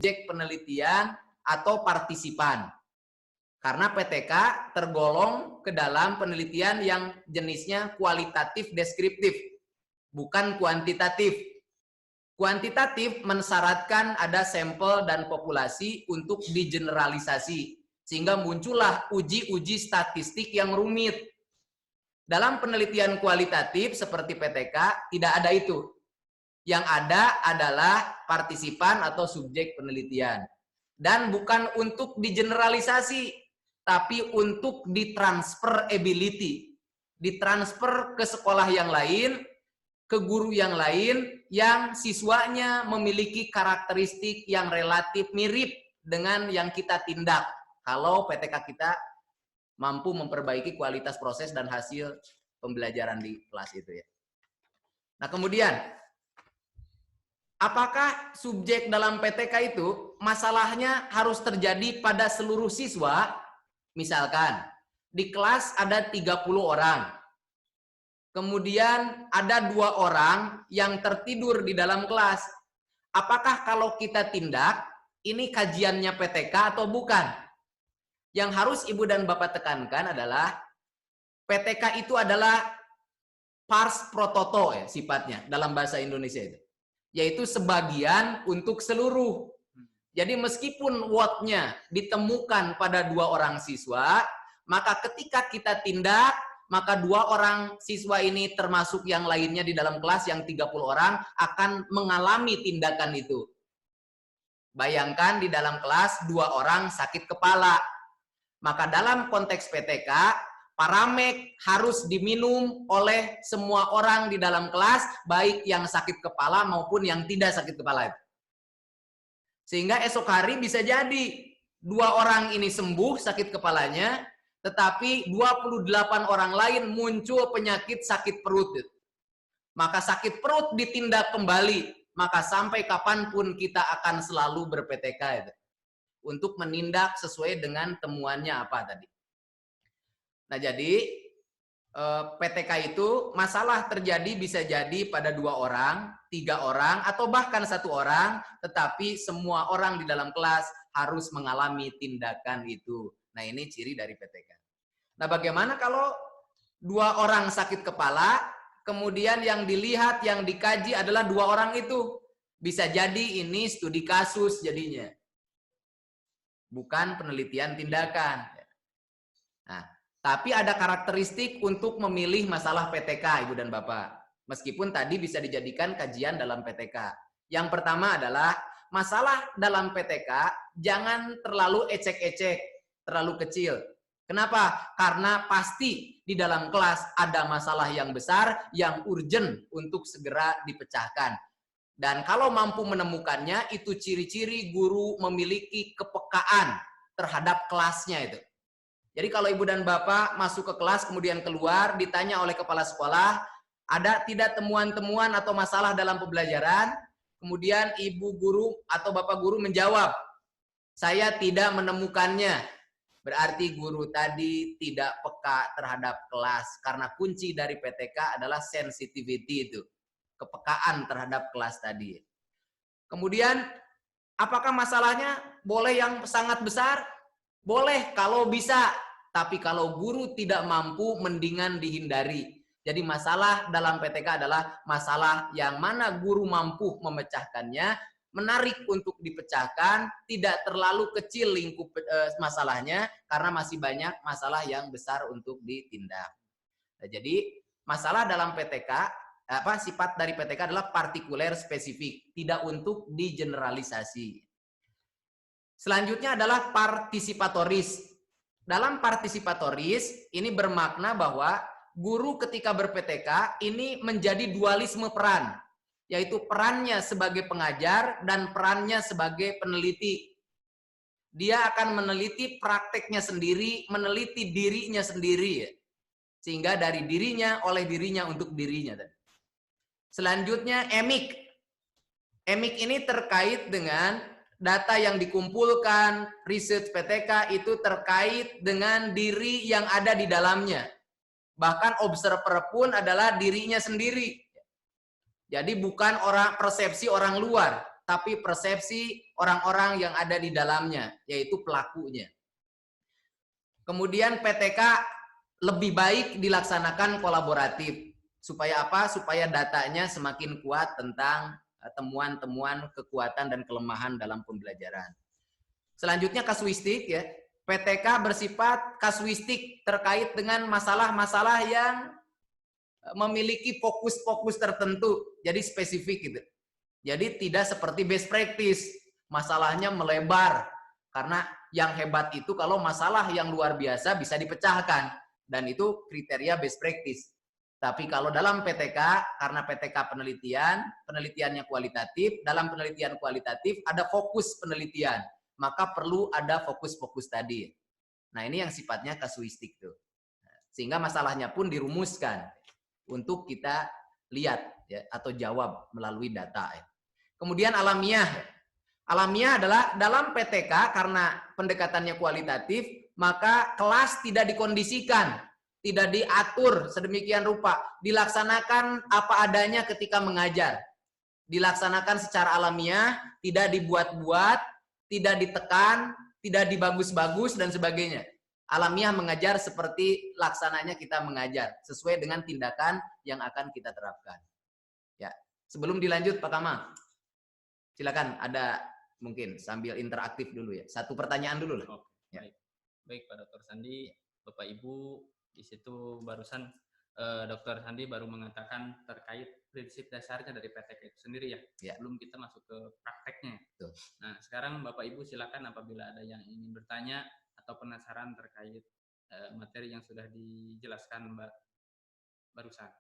subjek penelitian atau partisipan. Karena PTK tergolong ke dalam penelitian yang jenisnya kualitatif deskriptif, bukan kuantitatif. Kuantitatif mensyaratkan ada sampel dan populasi untuk digeneralisasi, sehingga muncullah uji-uji statistik yang rumit. Dalam penelitian kualitatif seperti PTK tidak ada itu. Yang ada adalah partisipan atau subjek penelitian. Dan bukan untuk digeneralisasi, tapi untuk ditransfer ability. Ditransfer ke sekolah yang lain, ke guru yang lain, yang siswanya memiliki karakteristik yang relatif mirip dengan yang kita tindak. Kalau PTK kita mampu memperbaiki kualitas proses dan hasil pembelajaran di kelas itu ya. Nah kemudian, apakah subjek dalam PTK itu masalahnya harus terjadi pada seluruh siswa? Misalkan, di kelas ada 30 orang. Kemudian ada 2 orang yang tertidur di dalam kelas. Apakah kalau kita tindak, ini kajiannya PTK atau bukan? Yang harus Ibu dan Bapak tekankan adalah, PTK itu adalah pars pro toto ya, sifatnya dalam bahasa Indonesia itu. Yaitu sebagian untuk seluruh. Jadi meskipun word-nya ditemukan pada 2 orang siswa, maka ketika kita tindak, maka 2 orang siswa ini termasuk yang lainnya di dalam kelas yang 30 orang akan mengalami tindakan itu. Bayangkan di dalam kelas 2 orang sakit kepala. Maka dalam konteks PTK, Paramek harus diminum oleh semua orang di dalam kelas, baik yang sakit kepala maupun yang tidak sakit kepala itu. Sehingga esok hari bisa jadi 2 orang ini sembuh sakit kepalanya, tetapi 28 orang lain muncul penyakit sakit perut. Maka sakit perut ditindak kembali, maka sampai kapanpun kita akan selalu ber-PTK itu. Untuk menindak sesuai dengan temuannya apa tadi. Nah jadi PTK itu masalah terjadi bisa jadi pada 2 orang, 3 orang, atau bahkan 1 orang, tetapi semua orang di dalam kelas harus mengalami tindakan itu. Nah ini ciri dari PTK. Nah bagaimana kalau 2 orang sakit kepala, kemudian yang dilihat, yang dikaji adalah 2 orang itu. Bisa jadi ini studi kasus jadinya. Bukan penelitian tindakan. Nah, tapi ada karakteristik untuk memilih masalah PTK, Ibu dan Bapak. Meskipun tadi bisa dijadikan kajian dalam PTK. Yang pertama adalah masalah dalam PTK jangan terlalu ecek-ecek, terlalu kecil. Kenapa? Karena pasti di dalam kelas ada masalah yang besar, yang urgent untuk segera dipecahkan. Dan kalau mampu menemukannya, itu ciri-ciri guru memiliki kepekaan terhadap kelasnya itu. Jadi kalau Ibu dan Bapak masuk ke kelas kemudian keluar ditanya oleh kepala sekolah, ada tidak temuan-temuan atau masalah dalam pembelajaran? Kemudian Ibu guru atau Bapak guru menjawab, saya tidak menemukannya. Berarti guru tadi tidak peka terhadap kelas. Karena kunci dari PTK adalah sensitivity itu. Kepekaan terhadap kelas tadi. Kemudian apakah masalahnya boleh yang sangat besar? Boleh kalau bisa, tapi kalau guru tidak mampu mendingan dihindari. Jadi masalah dalam PTK adalah masalah yang mana guru mampu memecahkannya, menarik untuk dipecahkan, tidak terlalu kecil lingkup masalahnya karena masih banyak masalah yang besar untuk ditindak. Nah, jadi masalah dalam PTK, sifat dari PTK adalah partikuler spesifik, tidak untuk digeneralisasi. Selanjutnya adalah partisipatoris. Dalam partisipatoris, ini bermakna bahwa guru ketika ber-PTK ini menjadi dualisme peran, yaitu perannya sebagai pengajar dan perannya sebagai peneliti. Dia akan meneliti prakteknya sendiri, meneliti dirinya sendiri, sehingga dari dirinya, oleh dirinya, untuk dirinya. Selanjutnya, emik. Emik ini terkait dengan data yang dikumpulkan, research PTK itu terkait dengan diri yang ada di dalamnya. Bahkan observer pun adalah dirinya sendiri. Jadi bukan persepsi orang luar. tapi persepsi orang-orang yang ada di dalamnya, yaitu pelakunya. Kemudian PTK lebih baik dilaksanakan kolaboratif. Supaya apa? Supaya datanya semakin kuat tentang temuan-temuan kekuatan dan kelemahan dalam pembelajaran. Selanjutnya kasuistik ya. PTK bersifat kasuistik terkait dengan masalah-masalah yang memiliki fokus-fokus tertentu, jadi spesifik gitu. Jadi tidak seperti best practice, masalahnya melebar. Karena yang hebat itu kalau masalah yang luar biasa bisa dipecahkan, dan itu kriteria best practice. Tapi kalau dalam PTK, karena PTK penelitian, penelitiannya kualitatif, dalam penelitian kualitatif ada fokus penelitian, maka perlu ada fokus-fokus tadi. Nah ini yang sifatnya kasuistik tuh. Sehingga masalahnya pun dirumuskan untuk kita lihat ya, atau jawab melalui data. Ya. Kemudian alamiah. Alamiah adalah dalam PTK karena pendekatannya kualitatif, maka kelas tidak dikondisikan, tidak diatur sedemikian rupa, dilaksanakan apa adanya ketika mengajar. Dilaksanakan secara alamiah, tidak dibuat-buat, tidak ditekan, tidak dibagus-bagus dan sebagainya. Alamiah mengajar seperti laksananya kita mengajar, sesuai dengan tindakan yang akan kita terapkan. Ya, sebelum dilanjut Pak Kamal, silakan ada mungkin sambil interaktif dulu ya. Satu pertanyaan dulu lah. Oke, ya. Baik Pak Dr. Sandi, Bapak Ibu, di situ barusan Dr. Sandi baru mengatakan terkait prinsip dasarnya dari PTK itu sendiri ya. Sebelum kita masuk ke prakteknya. Betul. Nah, sekarang Bapak Ibu silakan apabila ada yang ingin bertanya atau penasaran terkait materi yang sudah dijelaskan Mbak barusan.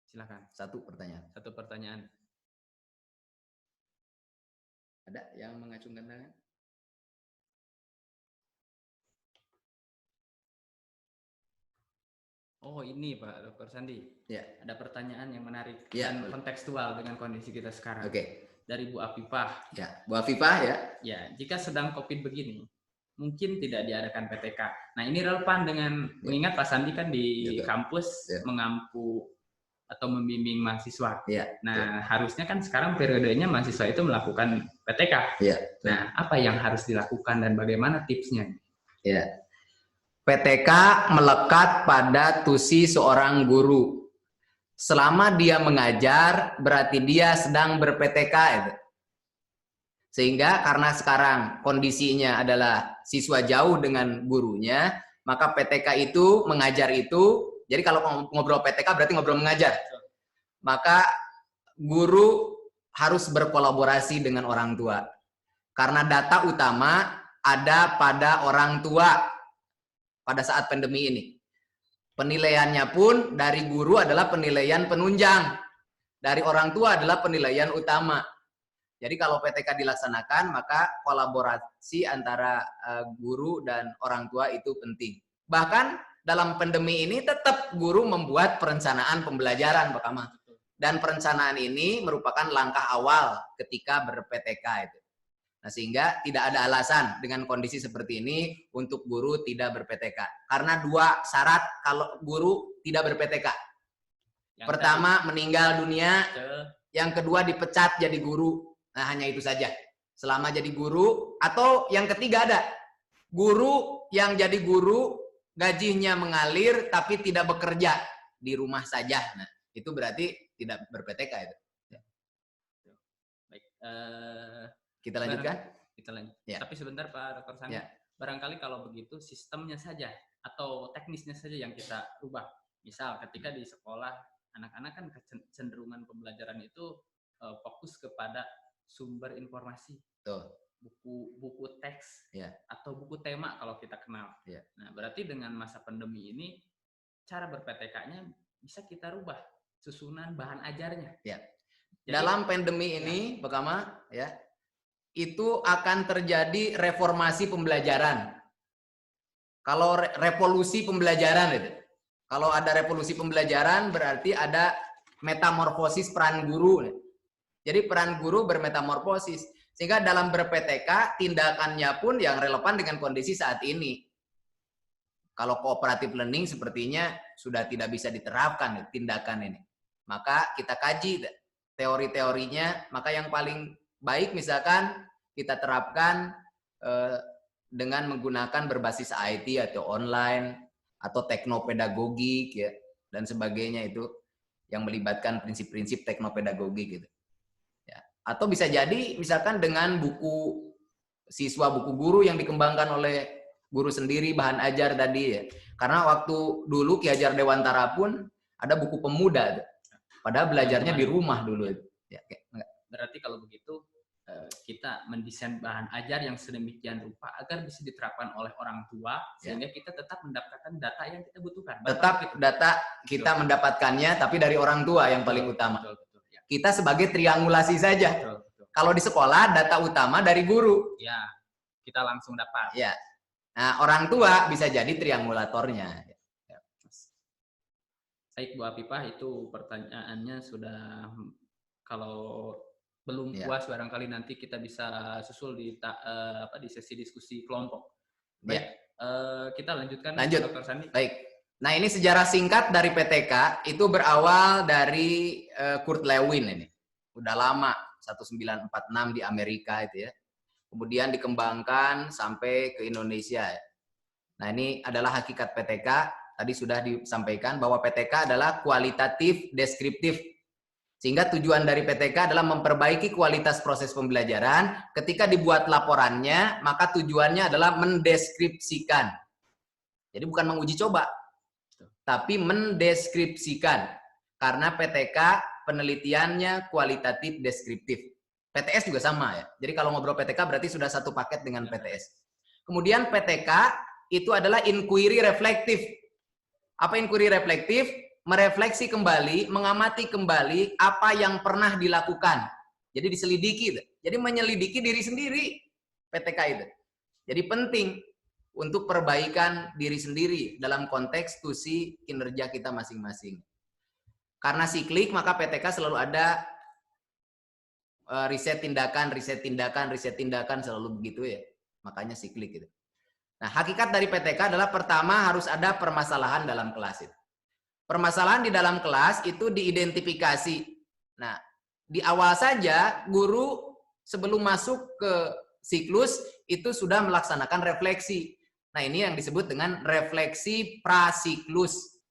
Silakan. Satu pertanyaan. Satu pertanyaan. Ada yang mengacungkan tangan? Oh ini Pak Dr. Sandi, ya. Ada pertanyaan yang menarik ya, dan kontekstual dengan kondisi kita sekarang. Oke. Dari Bu Afifah. Ya, Bu Afifah ya. Ya, jika sedang COVID begini, mungkin tidak diadakan PTK. Nah ini relevan dengan mengingat Pak Sandi kan di kampus mengampu atau membimbing mahasiswa. Nah harusnya kan sekarang periodenya mahasiswa itu melakukan PTK. Nah apa yang harus dilakukan dan bagaimana tipsnya? PTK melekat pada tusi seorang guru. Selama dia mengajar, berarti dia sedang ber-PTK. Sehingga karena sekarang kondisinya adalah siswa jauh dengan gurunya, maka PTK itu, mengajar itu, jadi kalau ngobrol PTK berarti ngobrol mengajar. Maka guru harus berkolaborasi dengan orang tua. Karena data utama ada pada orang tua. Pada saat pandemi ini. Penilaiannya pun dari guru adalah penilaian penunjang. Dari orang tua adalah penilaian utama. Jadi kalau PTK dilaksanakan, maka kolaborasi antara guru dan orang tua itu penting. Bahkan dalam pandemi ini tetap guru membuat perencanaan pembelajaran, Pak Kamal. Dan perencanaan ini merupakan langkah awal ketika ber-PTK itu. Nah, sehingga tidak ada alasan dengan kondisi seperti ini untuk guru tidak ber-PTK. Karena dua syarat kalau guru tidak ber-PTK. Pertama, meninggal dunia. Yang kedua, dipecat jadi guru. Nah, hanya itu saja. Selama jadi guru. Atau yang ketiga ada. Guru yang jadi guru, gajinya mengalir tapi tidak bekerja. Di rumah saja. Nah, itu berarti tidak ber-PTK itu. Baik. Kita lanjutkan? Kita lanjut. Tapi sebentar Pak Dr. Sandi, barangkali kalau begitu sistemnya saja atau teknisnya saja yang kita rubah. Misal ketika di sekolah, anak-anak kan kecenderungan pembelajaran itu fokus kepada sumber informasi. Buku teks atau buku tema kalau kita kenal. Nah, berarti dengan masa pandemi ini, cara ber-PTK-nya bisa kita rubah susunan bahan ajarnya. Jadi, dalam pandemi ini, Pak Kamal, itu akan terjadi reformasi pembelajaran. Kalau revolusi pembelajaran itu. Kalau ada revolusi pembelajaran berarti ada metamorfosis peran guru. Jadi peran guru bermetamorfosis. Sehingga dalam ber-PTK tindakannya pun yang relevan dengan kondisi saat ini. Kalau cooperative learning sepertinya sudah tidak bisa diterapkan tindakan ini. Maka kita kaji teori-teorinya, maka yang paling Baik misalkan kita terapkan dengan menggunakan berbasis IT atau online atau teknopedagogik ya dan sebagainya itu yang melibatkan prinsip-prinsip teknopedagogik gitu. Ya. Atau bisa jadi misalkan dengan buku siswa, buku guru yang dikembangkan oleh guru sendiri, bahan ajar tadi ya. Karena waktu dulu Ki Hajar Dewantara pun ada buku pemuda tuh. Padahal belajarnya di rumah dulu itu. Ya, berarti kalau begitu kita mendesain bahan ajar yang sedemikian rupa agar bisa diterapkan oleh orang tua sehingga kita tetap mendapatkan data yang kita butuhkan. Tetap data kita mendapatkannya tapi dari orang tua yang paling utama. Betul, ya. Kita sebagai triangulasi saja. Betul. Kalau di sekolah data utama dari guru. Ya, kita langsung dapat. Ya. Nah, orang tua bisa jadi triangulatornya. Baik Bu Afifah, itu pertanyaannya sudah, kalau belum puas barangkali nanti kita bisa susul di sesi diskusi kelompok. Baik, kita lanjutkan. Lanjut. Dr. Sandi. Baik. Nah, ini sejarah singkat dari PTK itu berawal dari Kurt Lewin ini. Udah lama, 1946 di Amerika itu ya. Kemudian dikembangkan sampai ke Indonesia. Nah, ini adalah hakikat PTK. Tadi sudah disampaikan bahwa PTK adalah kualitatif deskriptif. Sehingga tujuan dari PTK adalah memperbaiki kualitas proses pembelajaran. Ketika dibuat laporannya, maka tujuannya adalah mendeskripsikan. Jadi bukan menguji coba, tapi mendeskripsikan. Karena PTK penelitiannya kualitatif deskriptif. PTS juga sama ya. Jadi kalau ngobrol PTK berarti sudah satu paket dengan PTS. Kemudian PTK itu adalah inquiry reflektif. Apa inquiry reflektif? Merefleksi kembali, mengamati kembali apa yang pernah dilakukan. Jadi diselidiki. Jadi menyelidiki diri sendiri PTK itu. Jadi penting untuk perbaikan diri sendiri dalam konteks tusi kinerja kita masing-masing. Karena siklik, maka PTK selalu ada riset tindakan selalu begitu ya. Makanya siklik gitu. Nah, hakikat dari PTK adalah pertama harus ada permasalahan dalam kelas itu. Permasalahan di dalam kelas itu diidentifikasi. Nah, di awal saja guru sebelum masuk ke siklus itu sudah melaksanakan refleksi. Nah, ini yang disebut dengan refleksi prasiklus.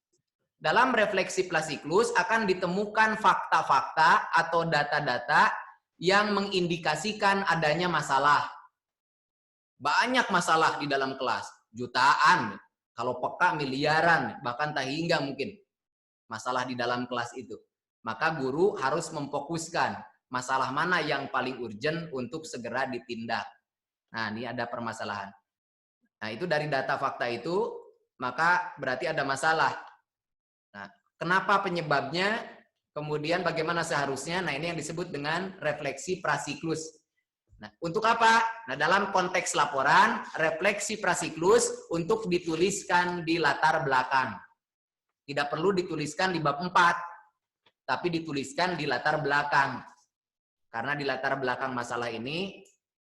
Dalam refleksi prasiklus akan ditemukan fakta-fakta atau data-data yang mengindikasikan adanya masalah. Banyak masalah di dalam kelas, jutaan, kalau peka miliaran, bahkan tak hingga mungkin masalah di dalam kelas itu. Maka guru harus memfokuskan masalah mana yang paling urgent untuk segera ditindak. Nah, ini ada permasalahan. Nah, itu dari data fakta itu, maka berarti ada masalah. Nah, kenapa penyebabnya, kemudian bagaimana seharusnya, nah ini yang disebut dengan refleksi prasiklus. Nah, untuk apa? Nah, dalam konteks laporan, refleksi prasiklus untuk dituliskan di latar belakang. Tidak perlu dituliskan di bab 4, tapi dituliskan di latar belakang. Karena di latar belakang masalah ini,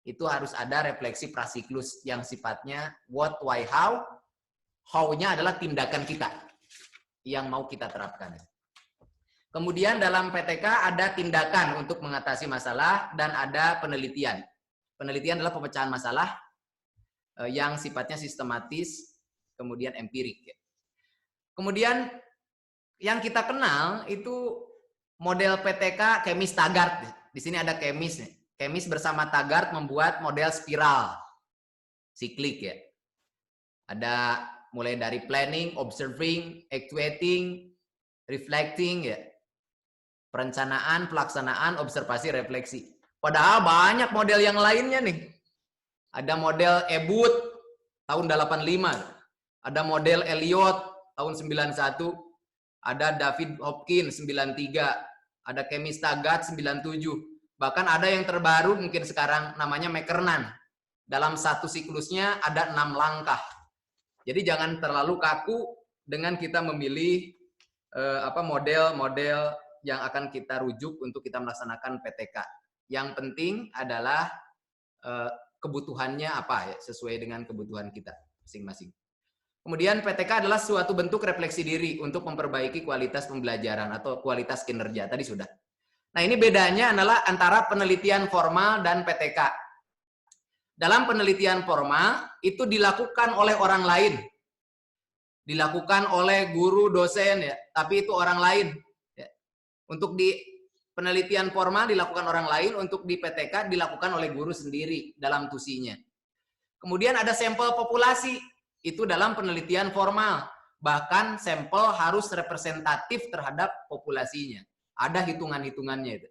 itu harus ada refleksi prasiklus yang sifatnya what, why, how. How-nya adalah tindakan kita yang mau kita terapkan. Kemudian dalam PTK ada tindakan untuk mengatasi masalah dan ada penelitian. Penelitian adalah pemecahan masalah yang sifatnya sistematis, kemudian empirik. Kemudian yang kita kenal itu model PTK Kemis Taggart. Di sini ada Kemis. Kemis bersama Taggart membuat model spiral siklik ya. Ada mulai dari planning, observing, actuating, reflecting ya. Perencanaan, pelaksanaan, observasi, refleksi. Padahal banyak model yang lainnya nih. Ada model Ebut tahun 85. Ada model Elliot tahun 91. Ada David Hopkins 93. Ada Kemis Taggart 97. Bahkan ada yang terbaru mungkin sekarang namanya McKernan. Dalam satu siklusnya ada 6 langkah. Jadi jangan terlalu kaku dengan kita memilih model-model yang akan kita rujuk untuk kita melaksanakan PTK. Yang penting adalah kebutuhannya apa ya, sesuai dengan kebutuhan kita masing-masing. Kemudian PTK adalah suatu bentuk refleksi diri untuk memperbaiki kualitas pembelajaran atau kualitas kinerja. Tadi sudah. Nah, ini bedanya adalah antara penelitian formal dan PTK. Dalam penelitian formal, itu dilakukan oleh orang lain. Dilakukan oleh guru, dosen, ya, tapi itu orang lain. Ya. Untuk di penelitian formal dilakukan orang lain, untuk di PTK dilakukan oleh guru sendiri dalam tusinya. Kemudian ada sampel populasi, itu dalam penelitian formal. Bahkan sampel harus representatif terhadap populasinya. Ada hitungan-hitungannya itu,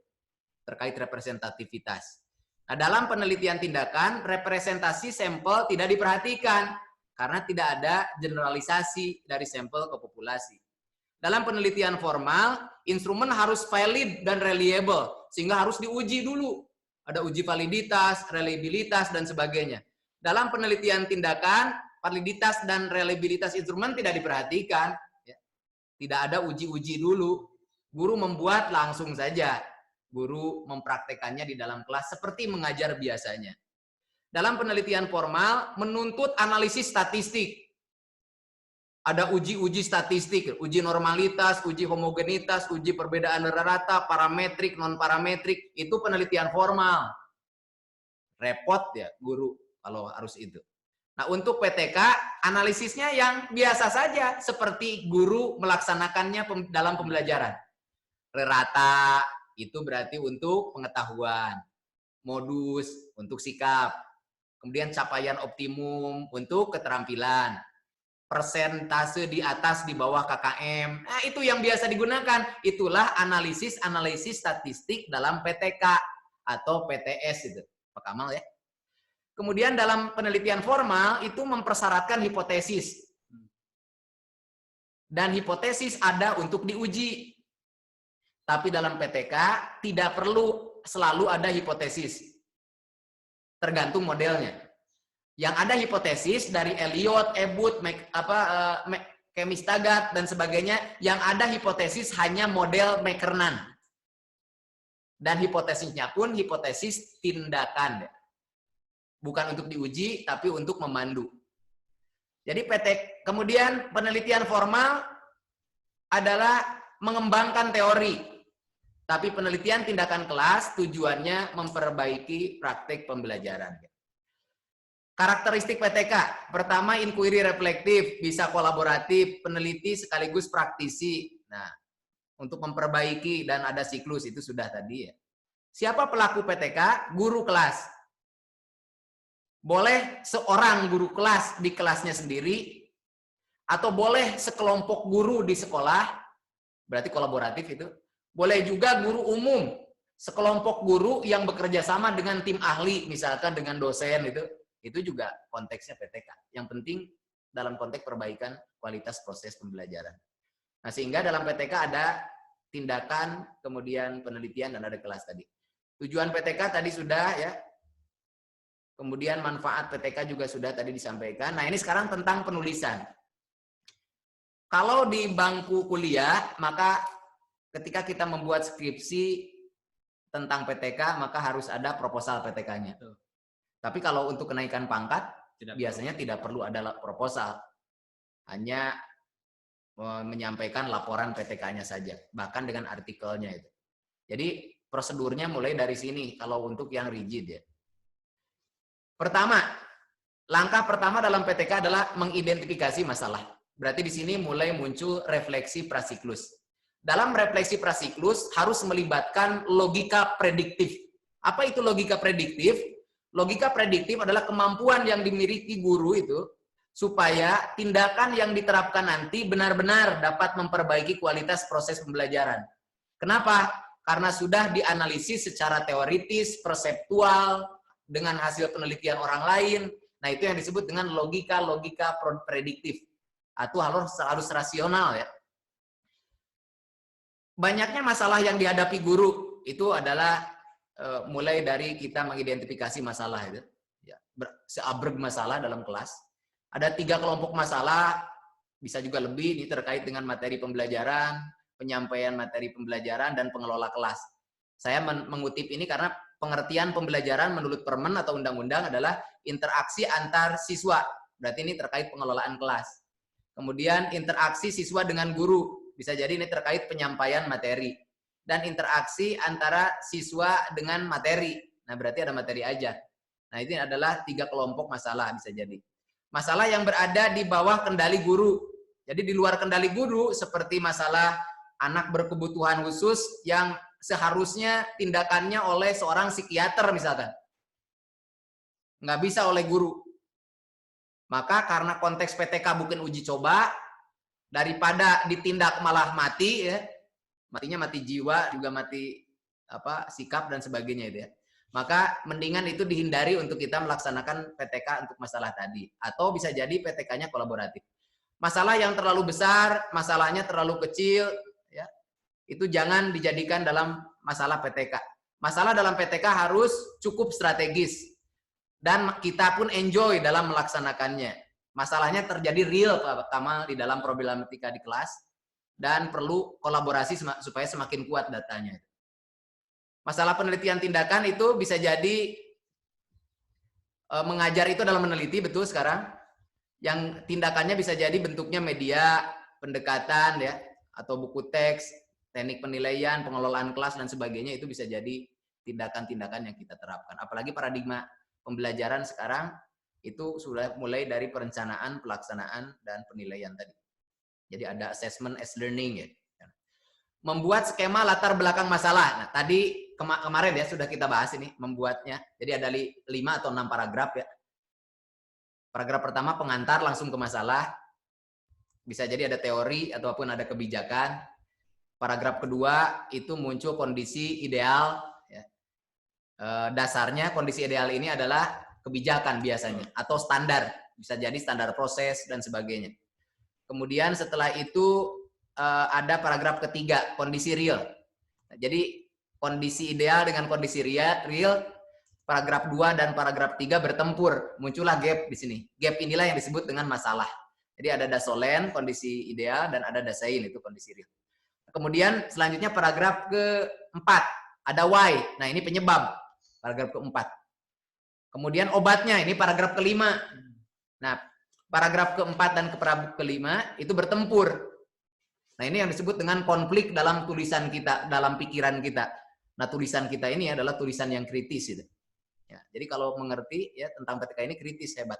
terkait representativitas. Nah, dalam penelitian tindakan, representasi sampel tidak diperhatikan, karena tidak ada generalisasi dari sampel ke populasi. Dalam penelitian formal, instrumen harus valid dan reliable, sehingga harus diuji dulu. Ada uji validitas, reliabilitas, dan sebagainya. Dalam penelitian tindakan, validitas dan reliabilitas instrumen tidak diperhatikan. Tidak ada uji-uji dulu. Guru membuat langsung saja. Guru mempraktekannya di dalam kelas seperti mengajar biasanya. Dalam penelitian formal, menuntut analisis statistik. Ada uji-uji statistik, uji normalitas, uji homogenitas, uji perbedaan rata, parametrik, non-parametrik. Itu penelitian formal. Repot ya guru kalau harus itu. Nah, untuk PTK, analisisnya yang biasa saja, seperti guru melaksanakannya dalam pembelajaran. Rata, itu berarti untuk pengetahuan. Modus, untuk sikap. Kemudian capaian optimum, untuk keterampilan. Persentase di atas, di bawah KKM. Nah, itu yang biasa digunakan. Itulah analisis statistik dalam PTK atau PTS itu. Pak Kamal ya. Kemudian dalam penelitian formal itu mempersyaratkan hipotesis. Dan hipotesis ada untuk diuji. Tapi dalam PTK tidak perlu selalu ada hipotesis. Tergantung modelnya. Yang ada hipotesis dari Elliot, Ebut, Kemistagat, dan sebagainya. Yang ada hipotesis hanya model Mackernan. Dan hipotesisnya pun hipotesis tindakan. Bukan untuk diuji, tapi untuk memandu. Jadi kemudian penelitian formal adalah mengembangkan teori. Tapi penelitian tindakan kelas tujuannya memperbaiki praktik pembelajaran. Karakteristik PTK. Pertama, inquiry reflektif, bisa kolaboratif, peneliti sekaligus praktisi. Nah, untuk memperbaiki dan ada siklus, itu sudah tadi ya. Siapa pelaku PTK? Guru kelas. Boleh seorang guru kelas di kelasnya sendiri, atau boleh sekelompok guru di sekolah, berarti kolaboratif itu. Boleh juga guru umum, sekelompok guru yang bekerja sama dengan tim ahli, misalkan dengan dosen itu juga konteksnya PTK. Yang penting dalam konteks perbaikan kualitas proses pembelajaran. Nah, sehingga dalam PTK ada tindakan, kemudian penelitian, dan ada kelas tadi. Tujuan PTK tadi sudah ya. Kemudian manfaat PTK juga sudah tadi disampaikan. Nah, ini sekarang tentang penulisan. Kalau di bangku kuliah, maka ketika kita membuat skripsi tentang PTK, maka harus ada proposal PTK-nya. Tapi kalau untuk kenaikan pangkat, biasanya tidak perlu ada proposal. Hanya menyampaikan laporan PTK-nya saja, bahkan dengan artikelnya itu. Jadi prosedurnya mulai dari sini kalau untuk yang rigid ya. Pertama, langkah pertama dalam PTK adalah mengidentifikasi masalah. Berarti di sini mulai muncul refleksi prasiklus. Dalam refleksi prasiklus harus melibatkan logika prediktif. Apa itu logika prediktif? Logika prediktif adalah kemampuan yang dimiliki guru itu supaya tindakan yang diterapkan nanti benar-benar dapat memperbaiki kualitas proses pembelajaran. Kenapa? Karena sudah dianalisis secara teoritis, perseptual, dengan hasil penelitian orang lain. Nah, itu yang disebut dengan logika prediktif. Atau harus rasional ya. Banyaknya masalah yang dihadapi guru itu adalah mulai dari kita mengidentifikasi masalah itu. Ya, seabrek masalah dalam kelas. Ada 3 kelompok masalah, bisa juga lebih, ini terkait dengan materi pembelajaran, penyampaian materi pembelajaran, dan pengelola kelas. Saya mengutip ini karena pengertian pembelajaran menurut Permen atau undang-undang adalah interaksi antar siswa. Berarti ini terkait pengelolaan kelas. Kemudian interaksi siswa dengan guru. Bisa jadi ini terkait penyampaian materi. dan interaksi antara siswa dengan materi. Nah, berarti ada materi aja. Nah, ini adalah 3 kelompok masalah bisa jadi. Masalah yang berada di bawah kendali guru. Jadi di luar kendali guru seperti masalah anak berkebutuhan khusus yang seharusnya tindakannya oleh seorang psikiater misalkan. Nggak bisa oleh guru. Maka karena konteks PTK bukan uji coba, daripada ditindak malah mati ya, matinya mati jiwa, juga mati sikap dan sebagainya itu ya. Maka mendingan itu dihindari untuk kita melaksanakan PTK untuk masalah tadi. Atau bisa jadi PTK-nya kolaboratif. Masalah yang terlalu besar, masalahnya terlalu kecil, ya, itu jangan dijadikan dalam masalah PTK. Masalah dalam PTK harus cukup strategis. Dan kita pun enjoy dalam melaksanakannya. Masalahnya terjadi real Pak Kamal di dalam problematika di kelas. Dan perlu kolaborasi supaya semakin kuat datanya. Masalah penelitian tindakan itu bisa jadi mengajar itu adalah meneliti, betul sekarang. Yang tindakannya bisa jadi bentuknya media, pendekatan ya, atau buku teks, teknik penilaian, pengelolaan kelas dan sebagainya, itu bisa jadi tindakan-tindakan yang kita terapkan. Apalagi paradigma pembelajaran sekarang itu sudah mulai dari perencanaan, pelaksanaan dan penilaian tadi. Jadi ada assessment as learning ya. Membuat skema latar belakang masalah. Nah, tadi kemarin ya sudah kita bahas ini membuatnya. Jadi ada 5 atau 6 paragraf ya. Paragraf pertama pengantar langsung ke masalah. Bisa jadi ada teori ataupun ada kebijakan. Paragraf kedua itu muncul kondisi ideal. Ya. Dasarnya kondisi ideal ini adalah kebijakan biasanya atau standar. Bisa jadi standar proses dan sebagainya. Kemudian setelah itu ada paragraf ketiga, kondisi real. Nah, jadi kondisi ideal dengan kondisi real, paragraf 2 dan paragraf 3 bertempur. Muncullah gap di sini. Gap inilah yang disebut dengan masalah. Jadi ada dasolen, kondisi ideal, dan ada dasein, itu kondisi real. Kemudian selanjutnya paragraf keempat, ada why. Nah, ini penyebab. Paragraf keempat. Kemudian obatnya, ini paragraf kelima. Nah, paragraf keempat dan paragraf kelima itu bertempur. Nah, ini yang disebut dengan konflik dalam tulisan kita, dalam pikiran kita. Nah, tulisan kita ini adalah tulisan yang kritis itu. Ya, jadi kalau mengerti ya tentang PTK ini kritis, hebat.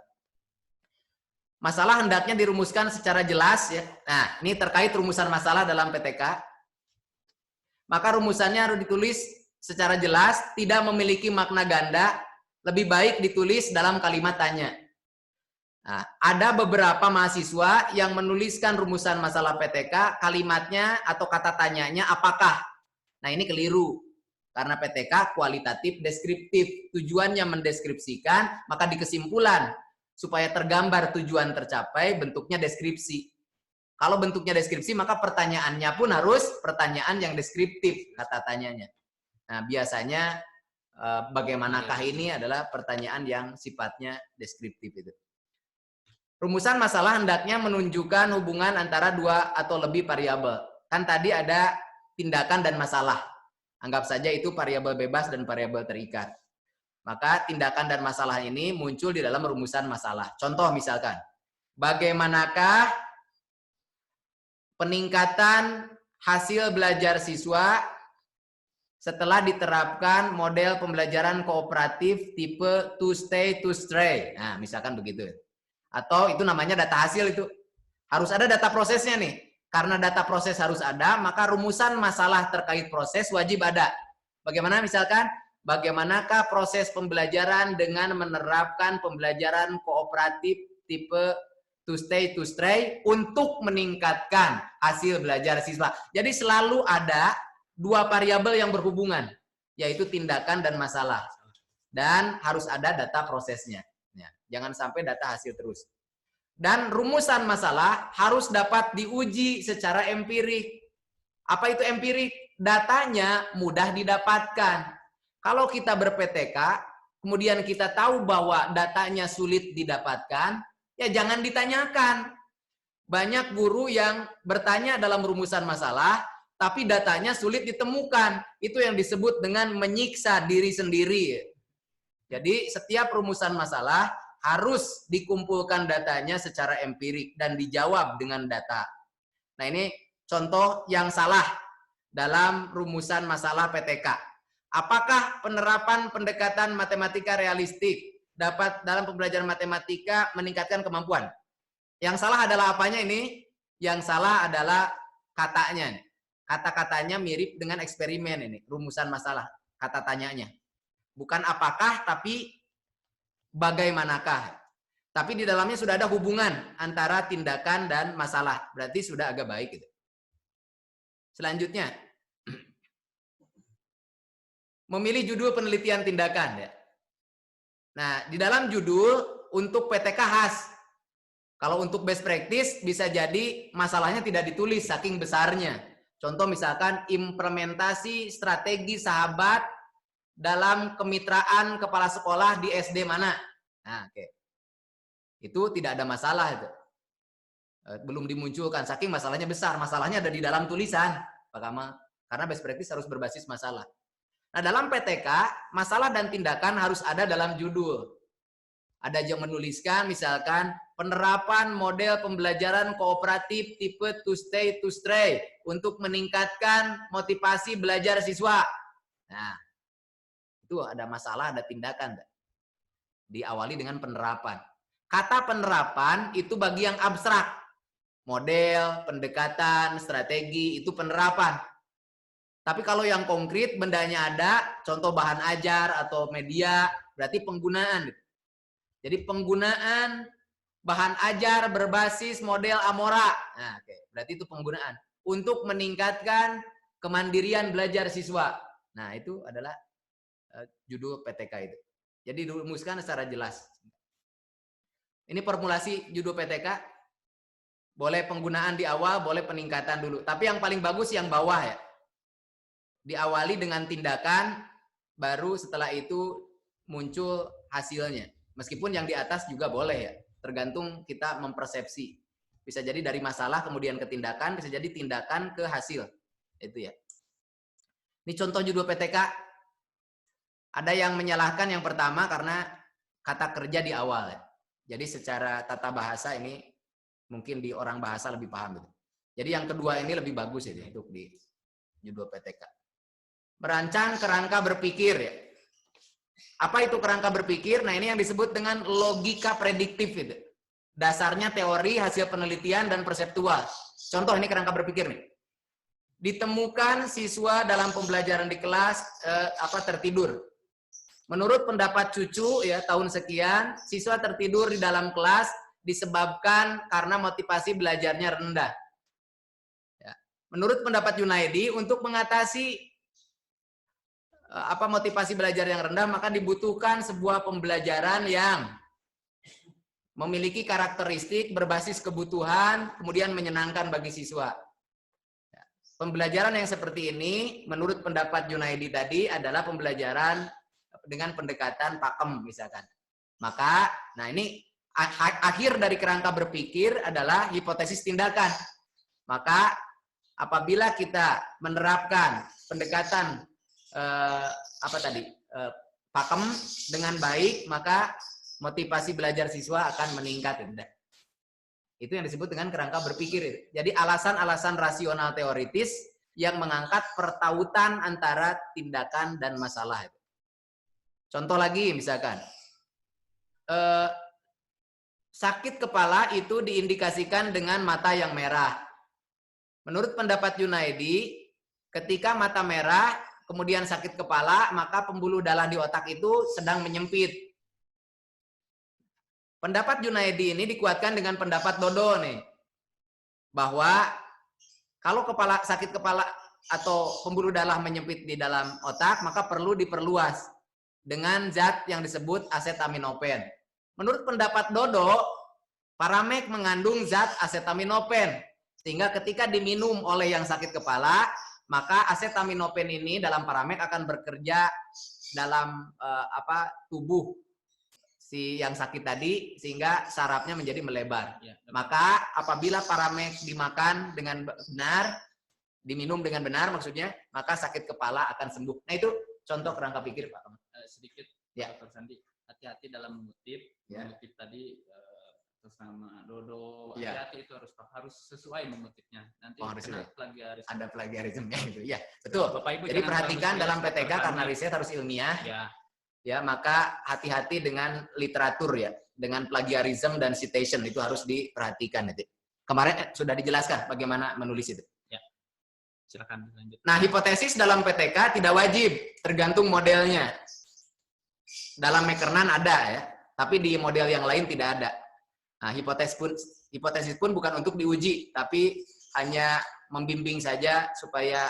Masalah hendaknya dirumuskan secara jelas ya. Nah, ini terkait rumusan masalah dalam PTK. Maka rumusannya harus ditulis secara jelas, tidak memiliki makna ganda, lebih baik ditulis dalam kalimat tanya. Nah, ada beberapa mahasiswa yang menuliskan rumusan masalah PTK, kalimatnya atau kata tanyanya apakah. Nah, ini keliru. Karena PTK kualitatif deskriptif. Tujuannya mendeskripsikan, maka di kesimpulan supaya tergambar tujuan tercapai bentuknya deskripsi. Kalau bentuknya deskripsi, maka pertanyaannya pun harus pertanyaan yang deskriptif, kata tanyanya. Nah, biasanya bagaimanakah ini adalah pertanyaan yang sifatnya deskriptif itu. Rumusan masalah hendaknya menunjukkan hubungan antara 2 atau lebih variabel. Kan tadi ada tindakan dan masalah. Anggap saja itu variabel bebas dan variabel terikat. Maka tindakan dan masalah ini muncul di dalam rumusan masalah. Contoh misalkan, bagaimanakah peningkatan hasil belajar siswa setelah diterapkan model pembelajaran kooperatif tipe to stay to stray. Nah, misalkan begitu. Atau itu namanya data hasil itu. Harus ada data prosesnya nih. Karena data proses harus ada, maka rumusan masalah terkait proses wajib ada. Bagaimana misalkan? Bagaimanakah proses pembelajaran dengan menerapkan pembelajaran kooperatif tipe to stay to stray untuk meningkatkan hasil belajar siswa. Jadi selalu ada 2 variabel yang berhubungan, yaitu tindakan dan masalah. Dan harus ada data prosesnya. Ya, jangan sampai data hasil terus. Dan rumusan masalah harus dapat diuji secara empirik. Apa itu empirik? Datanya mudah didapatkan. Kalau kita ber-PTK, kemudian kita tahu bahwa datanya sulit didapatkan, ya jangan ditanyakan. Banyak guru yang bertanya dalam rumusan masalah, tapi datanya sulit ditemukan. Itu yang disebut dengan menyiksa diri sendiri. Jadi setiap rumusan masalah harus dikumpulkan datanya secara empirik dan dijawab dengan data. Nah, ini contoh yang salah. dalam rumusan masalah PTK. Apakah penerapan pendekatan matematika realistik dapat dalam pembelajaran matematika meningkatkan kemampuan? Yang salah adalah apanya ini? Yang salah adalah katanya. Kata-katanya mirip dengan eksperimen ini, rumusan masalah, kata tanyanya. Bukan apakah, tapi bagaimanakah. Tapi di dalamnya sudah ada hubungan antara tindakan dan masalah. Berarti sudah agak baik gitu. Selanjutnya, memilih judul penelitian tindakan ya. Nah, di dalam judul untuk PTK khas. Kalau untuk best practice bisa jadi masalahnya tidak ditulis saking besarnya. Contoh misalkan implementasi strategi sahabat dalam kemitraan kepala sekolah di SD mana. Nah, oke. Itu tidak ada masalah itu. Belum dimunculkan saking masalahnya besar. Masalahnya ada di dalam tulisan, Pak Kamal. Karena best practice harus berbasis masalah. Nah, dalam PTK, masalah dan tindakan harus ada dalam judul. Ada yang menuliskan misalkan penerapan model pembelajaran kooperatif tipe to stay untuk meningkatkan motivasi belajar siswa. Nah, itu ada masalah, ada tindakan. Diawali dengan penerapan. Kata penerapan itu bagi yang abstrak. Model, pendekatan, strategi, itu penerapan. Tapi kalau yang konkret, bendanya ada, contoh bahan ajar atau media, berarti penggunaan. Jadi penggunaan bahan ajar berbasis model Amora. Nah, oke. Berarti itu penggunaan. Untuk meningkatkan kemandirian belajar siswa. Nah, itu adalah judul PTK itu. Jadi dirumuskan secara jelas. Ini formulasi judul PTK. Boleh penggunaan di awal, boleh peningkatan dulu. Tapi yang paling bagus yang bawah ya. Diawali dengan tindakan, baru setelah itu muncul hasilnya. Meskipun yang di atas juga boleh ya, tergantung kita mempersepsi. Bisa jadi dari masalah kemudian ke tindakan, bisa jadi tindakan ke hasil. Itu ya. Ini contoh judul PTK. Ada yang menyalahkan yang pertama karena kata kerja di awal ya. Jadi secara tata bahasa ini mungkin di orang bahasa lebih paham gitu. Jadi yang kedua ini lebih bagus ya untuk di judul PTK. Merancang kerangka berpikir ya. Apa itu kerangka berpikir? Nah, ini yang disebut dengan logika prediktif itu. Dasarnya teori, hasil penelitian dan perseptual. Contoh ini kerangka berpikir nih. Ditemukan siswa dalam pembelajaran di kelas tertidur. Menurut pendapat cucu ya tahun sekian, siswa tertidur di dalam kelas disebabkan karena motivasi belajarnya rendah. Ya. Menurut pendapat Junaidi, untuk mengatasi motivasi belajar yang rendah, maka dibutuhkan sebuah pembelajaran yang memiliki karakteristik berbasis kebutuhan, kemudian menyenangkan bagi siswa. Pembelajaran yang seperti ini, menurut pendapat Junaidi tadi, adalah pembelajaran dengan pendekatan pakem misalkan. Maka, nah ini akhir dari kerangka berpikir adalah hipotesis tindakan. Maka, apabila kita menerapkan pendekatan pakem dengan baik, maka motivasi belajar siswa akan meningkat. Itu yang disebut dengan kerangka berpikir. Jadi alasan-alasan rasional teoritis yang mengangkat pertautan antara tindakan dan masalah. Contoh lagi misalkan, sakit kepala itu diindikasikan dengan mata yang merah. Menurut pendapat Junaidi, ketika mata merah kemudian sakit kepala, maka pembuluh darah di otak itu sedang menyempit. Pendapat Junaidi ini dikuatkan dengan pendapat Dodo nih. Bahwa kalau sakit kepala atau pembuluh darah menyempit di dalam otak, maka perlu diperluas dengan zat yang disebut asetaminofen. Menurut pendapat Dodo, Paramek mengandung zat asetaminofen. Sehingga ketika diminum oleh yang sakit kepala, maka asetaminofen ini dalam Paramek akan bekerja dalam tubuh si yang sakit tadi sehingga sarafnya menjadi melebar. Ya, maka apabila Paramek dimakan dengan benar, diminum dengan benar maksudnya, maka sakit kepala akan sembuh. Nah itu contoh kerangka pikir Pak. Sedikit ya. Dr. Sandi, hati-hati dalam mengutip. Ya. Mengutip tadi Terus nama Dodo, Iya. hati-hati itu harus sesuai mengutipnya. Nanti harus kena sesuai. plagiarisme. Ada plagiarismenya itu. Ya, betul. Bapak Ibu Jadi jangan perhatikan terlalu dalam serius PTK karena laporannya. riset harus ilmiah. Ya, Ya, maka hati-hati dengan literatur ya, dengan plagiarism dan citation itu harus diperhatikan itu. Kemarin sudah dijelaskan bagaimana menulis itu. ya. Silakan lanjut. Nah, hipotesis dalam PTK tidak wajib, tergantung modelnya. Dalam Mekernan ada ya, tapi di model yang lain tidak ada. Nah, hipotesis pun bukan untuk diuji, tapi hanya membimbing saja supaya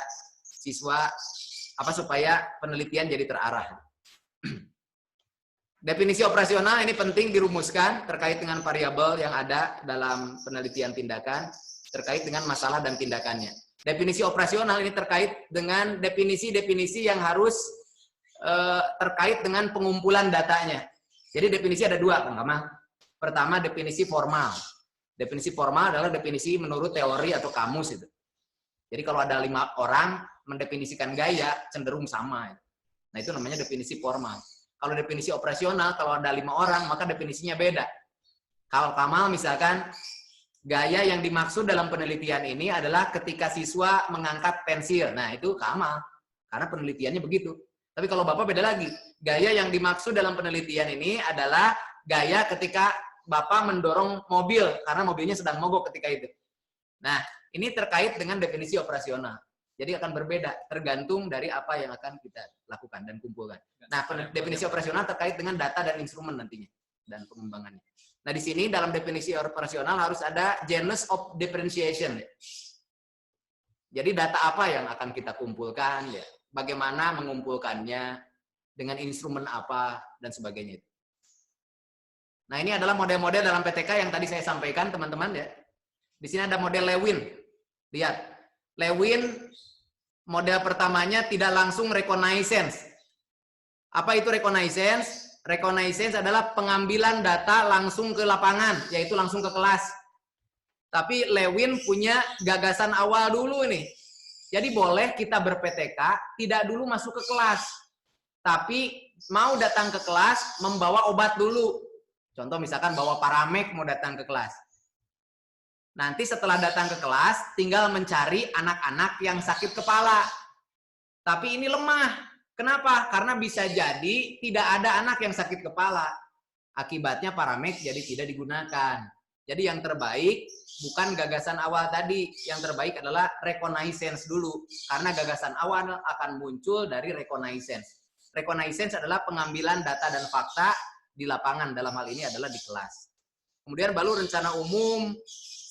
supaya penelitian jadi terarah. Definisi operasional ini penting dirumuskan terkait dengan variabel yang ada dalam penelitian tindakan, terkait dengan masalah dan tindakannya. Definisi operasional ini terkait dengan definisi-definisi yang harus terkait dengan pengumpulan datanya. Jadi definisi ada dua, Kang Kamal. Pertama, definisi formal. Definisi formal adalah definisi menurut teori atau kamus itu. Jadi kalau ada 5 orang mendefinisikan gaya cenderung sama. Nah, itu namanya definisi formal. Kalau definisi operasional, kalau ada 5 orang, maka definisinya beda. Kalau Kamal misalkan, gaya yang dimaksud dalam penelitian ini adalah ketika siswa mengangkat pensil. Nah, itu Kamal. Karena penelitiannya begitu. Tapi kalau Bapak beda lagi. Gaya yang dimaksud dalam penelitian ini adalah gaya ketika Bapak mendorong mobil, karena mobilnya sedang mogok ketika itu. Nah, ini terkait dengan definisi operasional. Jadi akan berbeda, tergantung dari apa yang akan kita lakukan dan kumpulkan. Nah, definisi operasional terkait dengan data dan instrumen nantinya, dan pengembangannya. Nah, di sini dalam definisi operasional harus ada genus of differentiation. Jadi data apa yang akan kita kumpulkan, ya, bagaimana mengumpulkannya, dengan instrumen apa, dan sebagainya. Nah, ini adalah model-model dalam PTK yang tadi saya sampaikan, teman-teman ya. Di sini ada model Lewin. Lihat, Lewin model pertamanya tidak langsung reconnaissance. Apa itu reconnaissance? Reconnaissance adalah pengambilan data langsung ke lapangan, yaitu langsung ke kelas. Tapi Lewin punya gagasan awal dulu nih. Jadi boleh kita ber-PTK tidak dulu masuk ke kelas, tapi mau datang ke kelas membawa obat dulu. Contoh misalkan bawa Paramek mau datang ke kelas. Nanti setelah datang ke kelas, tinggal mencari anak-anak yang sakit kepala. Tapi ini lemah. Kenapa? Karena bisa jadi tidak ada anak yang sakit kepala. Akibatnya Paramek jadi tidak digunakan. Jadi yang terbaik bukan gagasan awal tadi. Yang terbaik adalah reconnaissance dulu. Karena gagasan awal akan muncul dari reconnaissance. Reconnaissance adalah pengambilan data dan fakta di lapangan, dalam hal ini adalah di kelas. Kemudian baru rencana umum,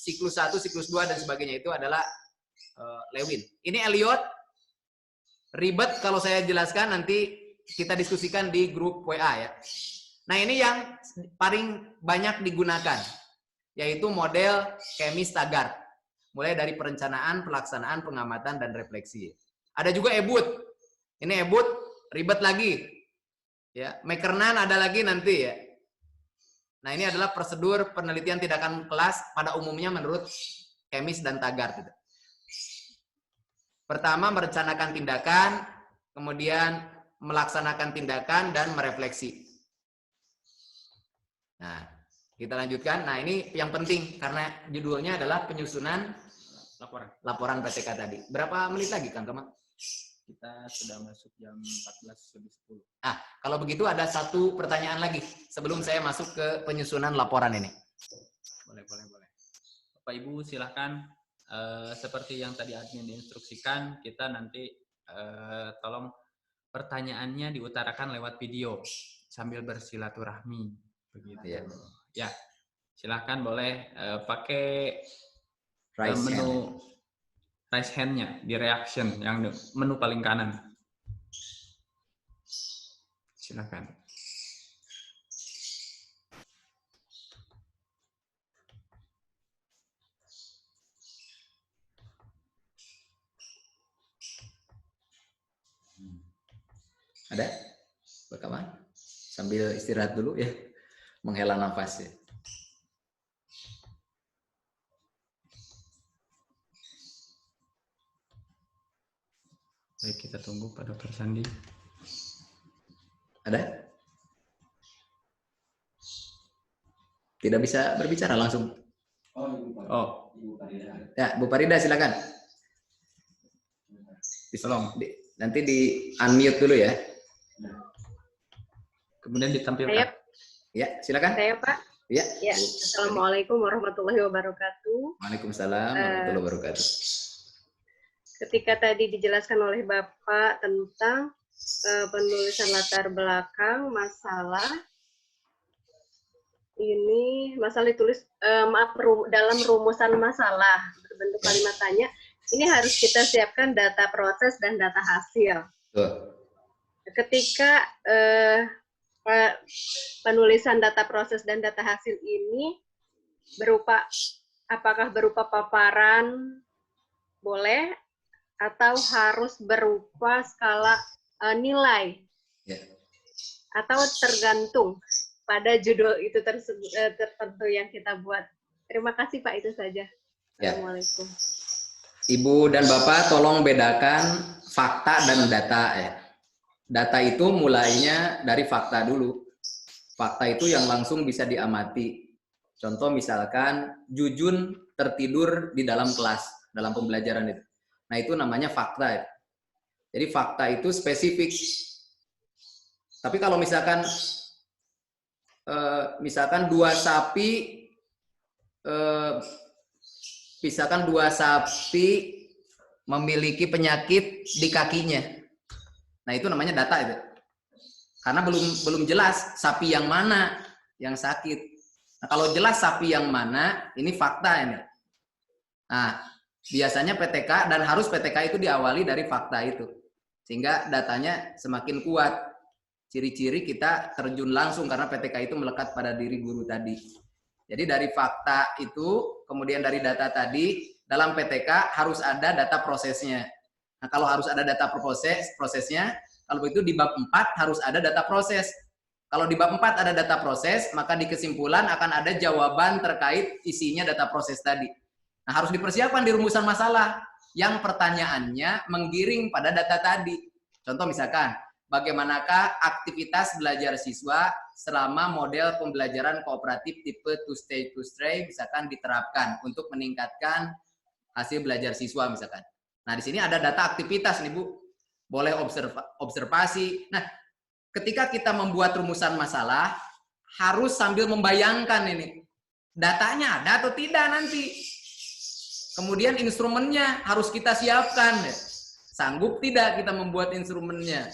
siklus 1, siklus 2, dan sebagainya itu adalah Lewin. Ini Elliot. Ribet kalau saya jelaskan, nanti kita diskusikan di grup WA ya. Nah, ini yang paling banyak digunakan, yaitu model Kemis-Taggart. Mulai dari perencanaan, pelaksanaan, pengamatan, dan refleksi. Ada juga Ebut. Ini Ebut, ribet lagi. Ya, Mekernan ada lagi nanti ya. Nah, ini adalah prosedur penelitian tindakan kelas pada umumnya menurut Kemis dan Taggart. Pertama, merencanakan tindakan, kemudian melaksanakan tindakan, dan merefleksi. Nah, kita lanjutkan. Nah, ini yang penting karena judulnya adalah penyusunan laporan PTK tadi. Berapa menit lagi, Kang Kemal? Kita sudah masuk jam 14:10. Kalau begitu ada satu pertanyaan lagi sebelum saya masuk ke penyusunan laporan ini. Boleh. Bapak Ibu silahkan, seperti yang tadi admin instruksikan, kita nanti tolong pertanyaannya diutarakan lewat video sambil bersilaturahmi. Begitu. Ya, silahkan boleh pakai menu raise hand-nya di reaction yang menu paling kanan. Silakan. Ada? Bagaimana? Sambil istirahat dulu ya, menghela nafas ya. Baik, kita tunggu Pak Dr. Sandi. Ada? tidak bisa berbicara langsung. Oh, Ya, Bu Farida silakan. tolong. Nanti di unmute dulu ya. Kemudian ditampilkan. Ya, silakan. Saya Pak. Ya. Ya. Assalamualaikum warahmatullahi wabarakatuh. Waalaikumsalam warahmatullahi wabarakatuh. Ketika tadi dijelaskan oleh Bapak tentang penulisan latar belakang masalah ini, masalah ditulis dalam rumusan masalah berbentuk kalimat tanya, ini harus kita siapkan data proses dan data hasil. Ketika penulisan data proses dan data hasil ini apakah berupa paparan boleh atau harus berupa skala nilai, atau tergantung pada judul itu tertentu yang kita buat. Terima kasih Pak, itu saja. Assalamualaikum. Ibu dan Bapak tolong bedakan fakta dan data ya. Data itu mulainya dari fakta dulu. Fakta itu yang langsung bisa diamati. Contoh misalkan Jujun tertidur di dalam kelas, dalam pembelajaran itu. Nah itu namanya fakta ya. Jadi fakta itu spesifik. Tapi kalau misalkan dua sapi memiliki penyakit di kakinya. Nah, itu namanya data itu. Karena belum jelas sapi yang mana yang sakit. Nah, kalau jelas sapi yang mana, ini fakta ini. Nah, biasanya PTK dan harus PTK itu diawali dari fakta itu. Sehingga datanya semakin kuat. Ciri-ciri kita terjun langsung karena PTK itu melekat pada diri guru tadi. Jadi dari fakta itu, kemudian dari data tadi, dalam PTK harus ada data prosesnya. Nah, kalau harus ada data prosesnya, kalau begitu di bab 4 harus ada data proses. Kalau di bab 4 ada data proses, maka di kesimpulan akan ada jawaban terkait isinya data proses tadi. Nah, harus dipersiapkan di rumusan masalah yang pertanyaannya menggiring pada data tadi. Contoh misalkan, bagaimanakah aktivitas belajar siswa selama model pembelajaran kooperatif tipe two stage misalkan diterapkan untuk meningkatkan hasil belajar siswa misalkan. Nah, di sini ada data aktivitas nih Bu. Boleh observasi. Nah, ketika kita membuat rumusan masalah harus sambil membayangkan ini. Datanya ada atau tidak nanti. Kemudian instrumennya harus kita siapkan. Sanggup tidak kita membuat instrumennya?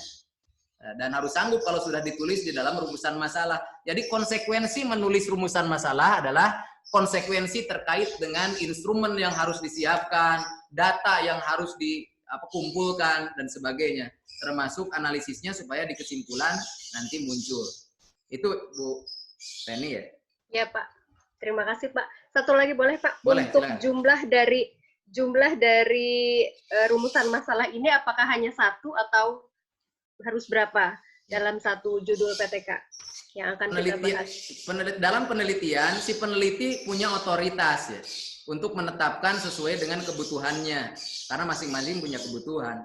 Dan harus sanggup kalau sudah ditulis di dalam rumusan masalah. Jadi konsekuensi menulis rumusan masalah adalah konsekuensi terkait dengan instrumen yang harus disiapkan, data yang harus dikumpulkan, dan sebagainya. Termasuk analisisnya supaya di kesimpulan nanti muncul. Itu Bu Reni ya? Ya Pak, terima kasih Pak. Satu lagi boleh Pak? Boleh, untuk silakan. jumlah dari rumusan masalah ini apakah hanya satu atau harus berapa dalam satu judul PTK yang akan kita bahas? Dalam penelitian, si peneliti punya otoritas ya untuk menetapkan sesuai dengan kebutuhannya, karena masing-masing punya kebutuhan.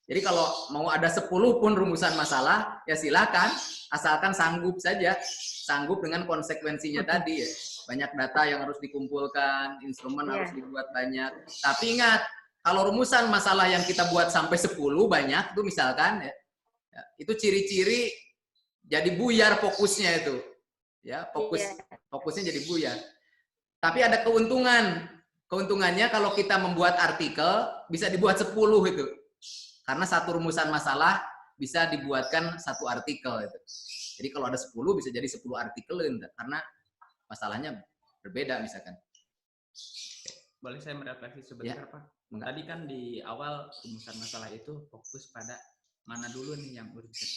Jadi kalau mau ada 10 pun rumusan masalah, ya silakan, asalkan sanggup saja, sanggup dengan konsekuensinya tadi ya. Banyak data yang harus dikumpulkan, instrumen harus dibuat banyak. Tapi ingat, kalau rumusan masalah yang kita buat sampai 10 banyak, itu misalkan ya, itu ciri-ciri jadi buyar fokusnya itu. Ya, fokusnya jadi buyar. Tapi ada keuntungan. Keuntungannya kalau kita membuat artikel bisa dibuat 10 itu. Karena satu rumusan masalah bisa dibuatkan satu artikel itu. Jadi kalau ada 10 bisa jadi 10 artikel karena masalahnya berbeda misalkan. Boleh saya merefleksi sebentar Pak? Tadi kan di awal rumusan masalah itu fokus pada mana dulu nih yang urgent.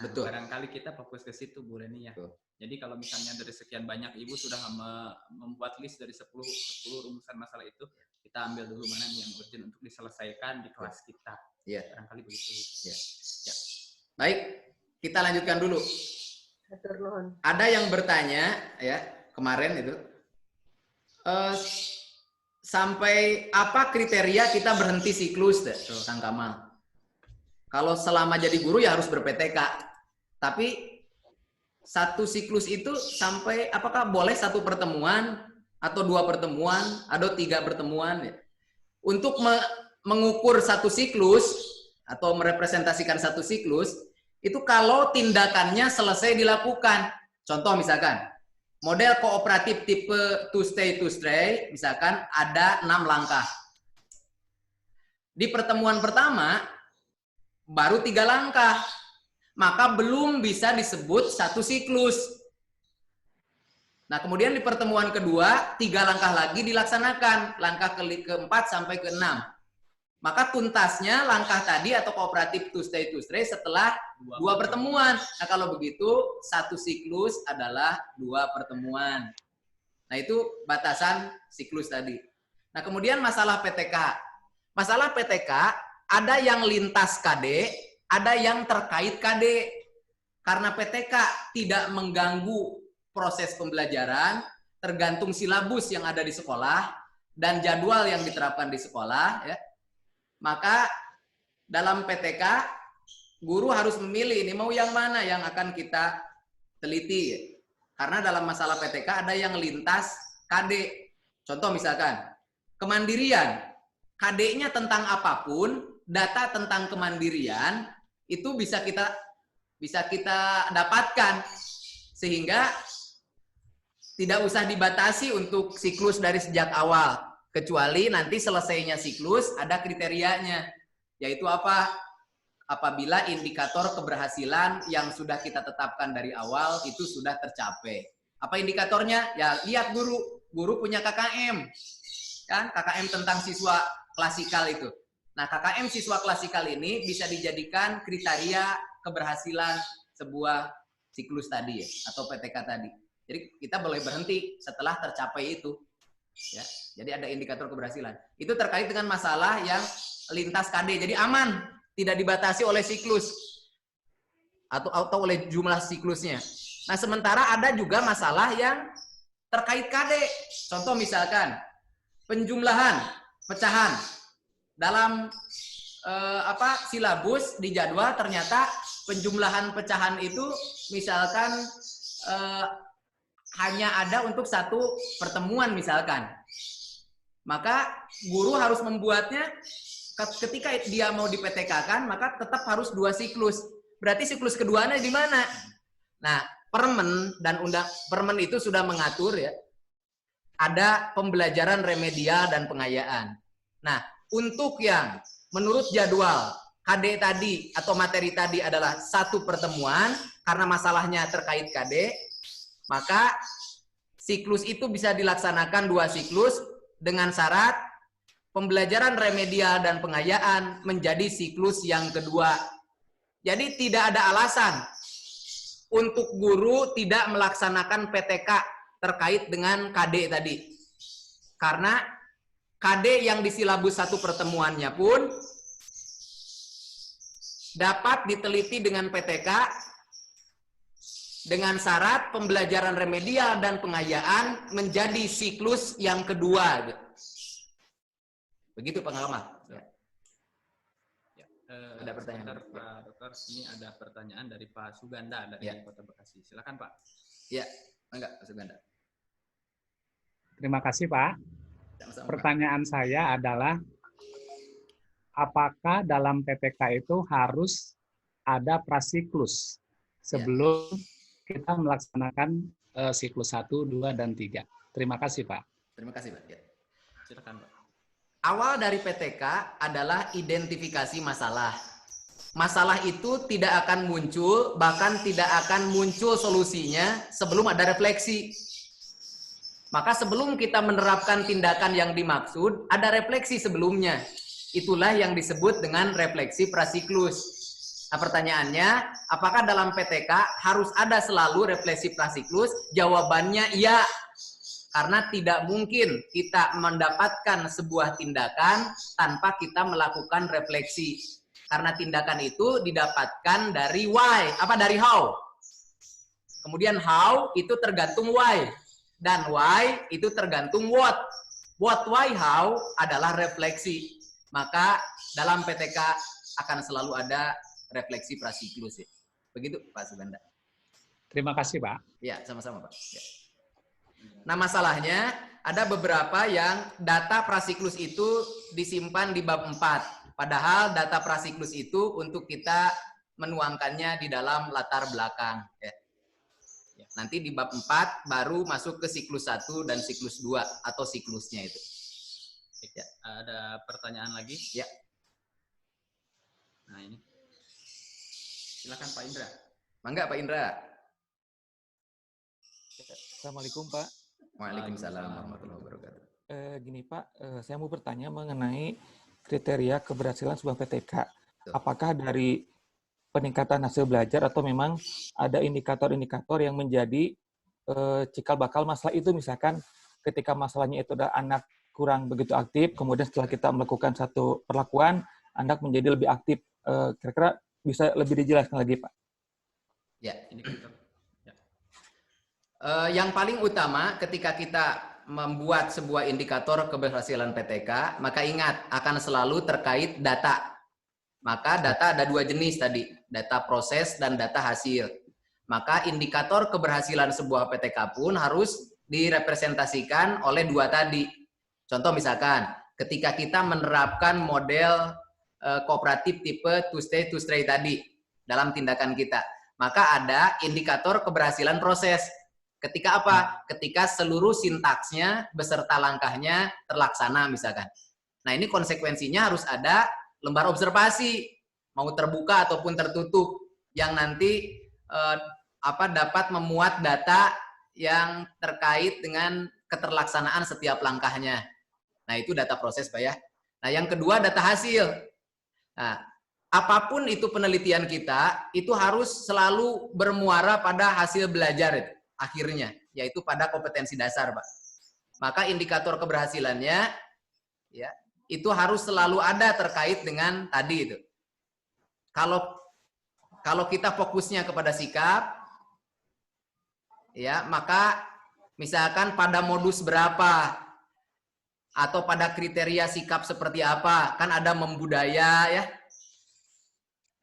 Nah, betul. Barangkali kita fokus ke situ Bu Reni ya. Betul. Jadi kalau misalnya dari sekian banyak Ibu sudah membuat list dari 10 rumusan masalah itu, kita ambil dulu mana nih yang urgent untuk diselesaikan di kelas kita. Iya. Barangkali begitu. Ya. Ya. Baik, kita lanjutkan dulu. Ada yang bertanya ya kemarin itu, sampai apa kriteria kita berhenti siklus deh, Kang Kamal? Kalau selama jadi guru ya harus ber-PTK. Tapi satu siklus itu sampai apakah boleh satu pertemuan atau 2 pertemuan atau 3 pertemuan ya. Untuk mengukur satu siklus atau merepresentasikan satu siklus itu kalau tindakannya selesai dilakukan. Contoh misalkan model kooperatif tipe to stay misalkan ada 6 langkah. Di pertemuan pertama baru 3 langkah, maka belum bisa disebut satu siklus. Nah, kemudian di pertemuan kedua, 3 langkah lagi dilaksanakan, langkah keempat sampai ke-6. Maka tuntasnya langkah tadi atau kooperatif to stay setelah 2 pertemuan. Nah, kalau begitu satu siklus adalah 2 pertemuan. Nah, itu batasan siklus tadi. Nah, kemudian masalah PTK. Masalah PTK ada yang lintas KD, ada yang terkait KD. Karena PTK tidak mengganggu proses pembelajaran, tergantung silabus yang ada di sekolah dan jadwal yang diterapkan di sekolah, ya. Maka dalam PTK guru harus memilih ini mau yang mana yang akan kita teliti, ya. Karena dalam masalah PTK ada yang lintas KD. Contoh misalkan kemandirian, KD-nya tentang apapun, data tentang kemandirian itu bisa kita dapatkan sehingga tidak usah dibatasi untuk siklus dari sejak awal, kecuali nanti selesainya siklus ada kriterianya, yaitu apa? Apabila indikator keberhasilan yang sudah kita tetapkan dari awal itu sudah tercapai. Apa indikatornya? Ya lihat guru punya KKM, kan? KKM tentang siswa klasikal itu. Nah, KKM siswa klasikal ini bisa dijadikan kriteria keberhasilan sebuah siklus tadi ya, atau PTK tadi. Jadi kita boleh berhenti setelah tercapai itu. Ya, jadi ada indikator keberhasilan. Itu terkait dengan masalah yang lintas KD. Jadi aman, tidak dibatasi oleh siklus atau oleh jumlah siklusnya. Nah, sementara ada juga masalah yang terkait KD. Contoh misalkan penjumlahan, pecahan. Dalam silabus di jadwal ternyata penjumlahan pecahan itu misalkan hanya ada untuk satu pertemuan misalkan. Maka guru harus membuatnya ketika dia mau di PTK-kan, maka tetap harus 2 siklus. Berarti siklus keduanya di mana? Nah, Permen itu sudah mengatur ya. Ada pembelajaran remedial dan pengayaan. Nah, untuk yang menurut jadwal KD tadi atau materi tadi adalah satu pertemuan karena masalahnya terkait KD, maka siklus itu bisa dilaksanakan 2 siklus dengan syarat pembelajaran remedial dan pengayaan menjadi siklus yang kedua. Jadi tidak ada alasan untuk guru tidak melaksanakan PTK terkait dengan KD tadi. Karena KD yang di silabus satu pertemuannya pun dapat diteliti dengan PTK dengan syarat pembelajaran remedial dan pengayaan menjadi siklus yang kedua. Begitu pengalaman. Ya. Ada pertanyaan? Pak Dokter, ini ada pertanyaan dari Pak Suganda dari Kota Bekasi. Silakan Pak. Ya, enggak Pak Suganda. Terima kasih Pak. Pertanyaan saya adalah, apakah dalam PTK itu harus ada prasiklus sebelum kita melaksanakan siklus 1, 2, dan 3? Terima kasih Pak. Terima kasih Pak. Ya. Silakan Pak. Awal dari PTK adalah identifikasi masalah. Masalah itu tidak akan muncul, bahkan tidak akan muncul solusinya sebelum ada refleksi. Maka sebelum kita menerapkan tindakan yang dimaksud, ada refleksi sebelumnya. Itulah yang disebut dengan refleksi prasiklus. Nah, pertanyaannya, apakah dalam PTK harus ada selalu refleksi prasiklus? Jawabannya iya. Karena tidak mungkin kita mendapatkan sebuah tindakan tanpa kita melakukan refleksi. Karena tindakan itu didapatkan dari why, dari how. Kemudian how itu tergantung why. Dan why itu tergantung what. What, why, how adalah refleksi. Maka dalam PTK akan selalu ada refleksi prasiklus. Ya. Begitu Pak Suganda. Terima kasih, Pak. Ya, sama-sama, Pak. Ya. Nah, masalahnya ada beberapa yang data prasiklus itu disimpan di bab 4. Padahal data prasiklus itu untuk kita menuangkannya di dalam latar belakang. Ya. Nanti di bab 4 baru masuk ke siklus 1 dan siklus 2 atau siklusnya itu. Ya. Ada pertanyaan lagi? Ya. Nah ini. Silakan Pak Indra. Mangga Pak Indra. Assalamualaikum Pak. Waalaikumsalam warahmatullahi wabarakatuh. Gini Pak, saya mau bertanya mengenai kriteria keberhasilan sebuah PTK. Apakah dari peningkatan hasil belajar atau memang ada indikator-indikator yang menjadi cikal bakal masalah itu, misalkan ketika masalahnya itu ada anak kurang begitu aktif, kemudian setelah kita melakukan satu perlakuan, anak menjadi lebih aktif. Kira-kira bisa lebih dijelaskan lagi Pak? Ya, indikator. Ya. Yang paling utama ketika kita membuat sebuah indikator keberhasilan PTK, maka ingat akan selalu terkait data. Maka data ada dua jenis tadi, data proses dan data hasil. Maka indikator keberhasilan sebuah PTK pun harus direpresentasikan oleh dua tadi. Contoh misalkan, ketika kita menerapkan model kooperatif tipe to stay tadi dalam tindakan kita, maka ada indikator keberhasilan proses. Ketika apa? Ketika seluruh sintaksnya beserta langkahnya terlaksana misalkan. Nah ini konsekuensinya harus ada lembar observasi, mau terbuka ataupun tertutup, yang nanti dapat memuat data yang terkait dengan keterlaksanaan setiap langkahnya. Nah itu data proses Pak ya. Nah yang kedua data hasil. Nah, apapun itu penelitian kita, itu harus selalu bermuara pada hasil belajar itu, akhirnya, yaitu pada kompetensi dasar, Pak. Maka indikator keberhasilannya, ya, itu harus selalu ada terkait dengan tadi itu. Kalau kita fokusnya kepada sikap, ya, maka misalkan pada modus berapa, atau pada kriteria sikap seperti apa, kan ada membudaya ya,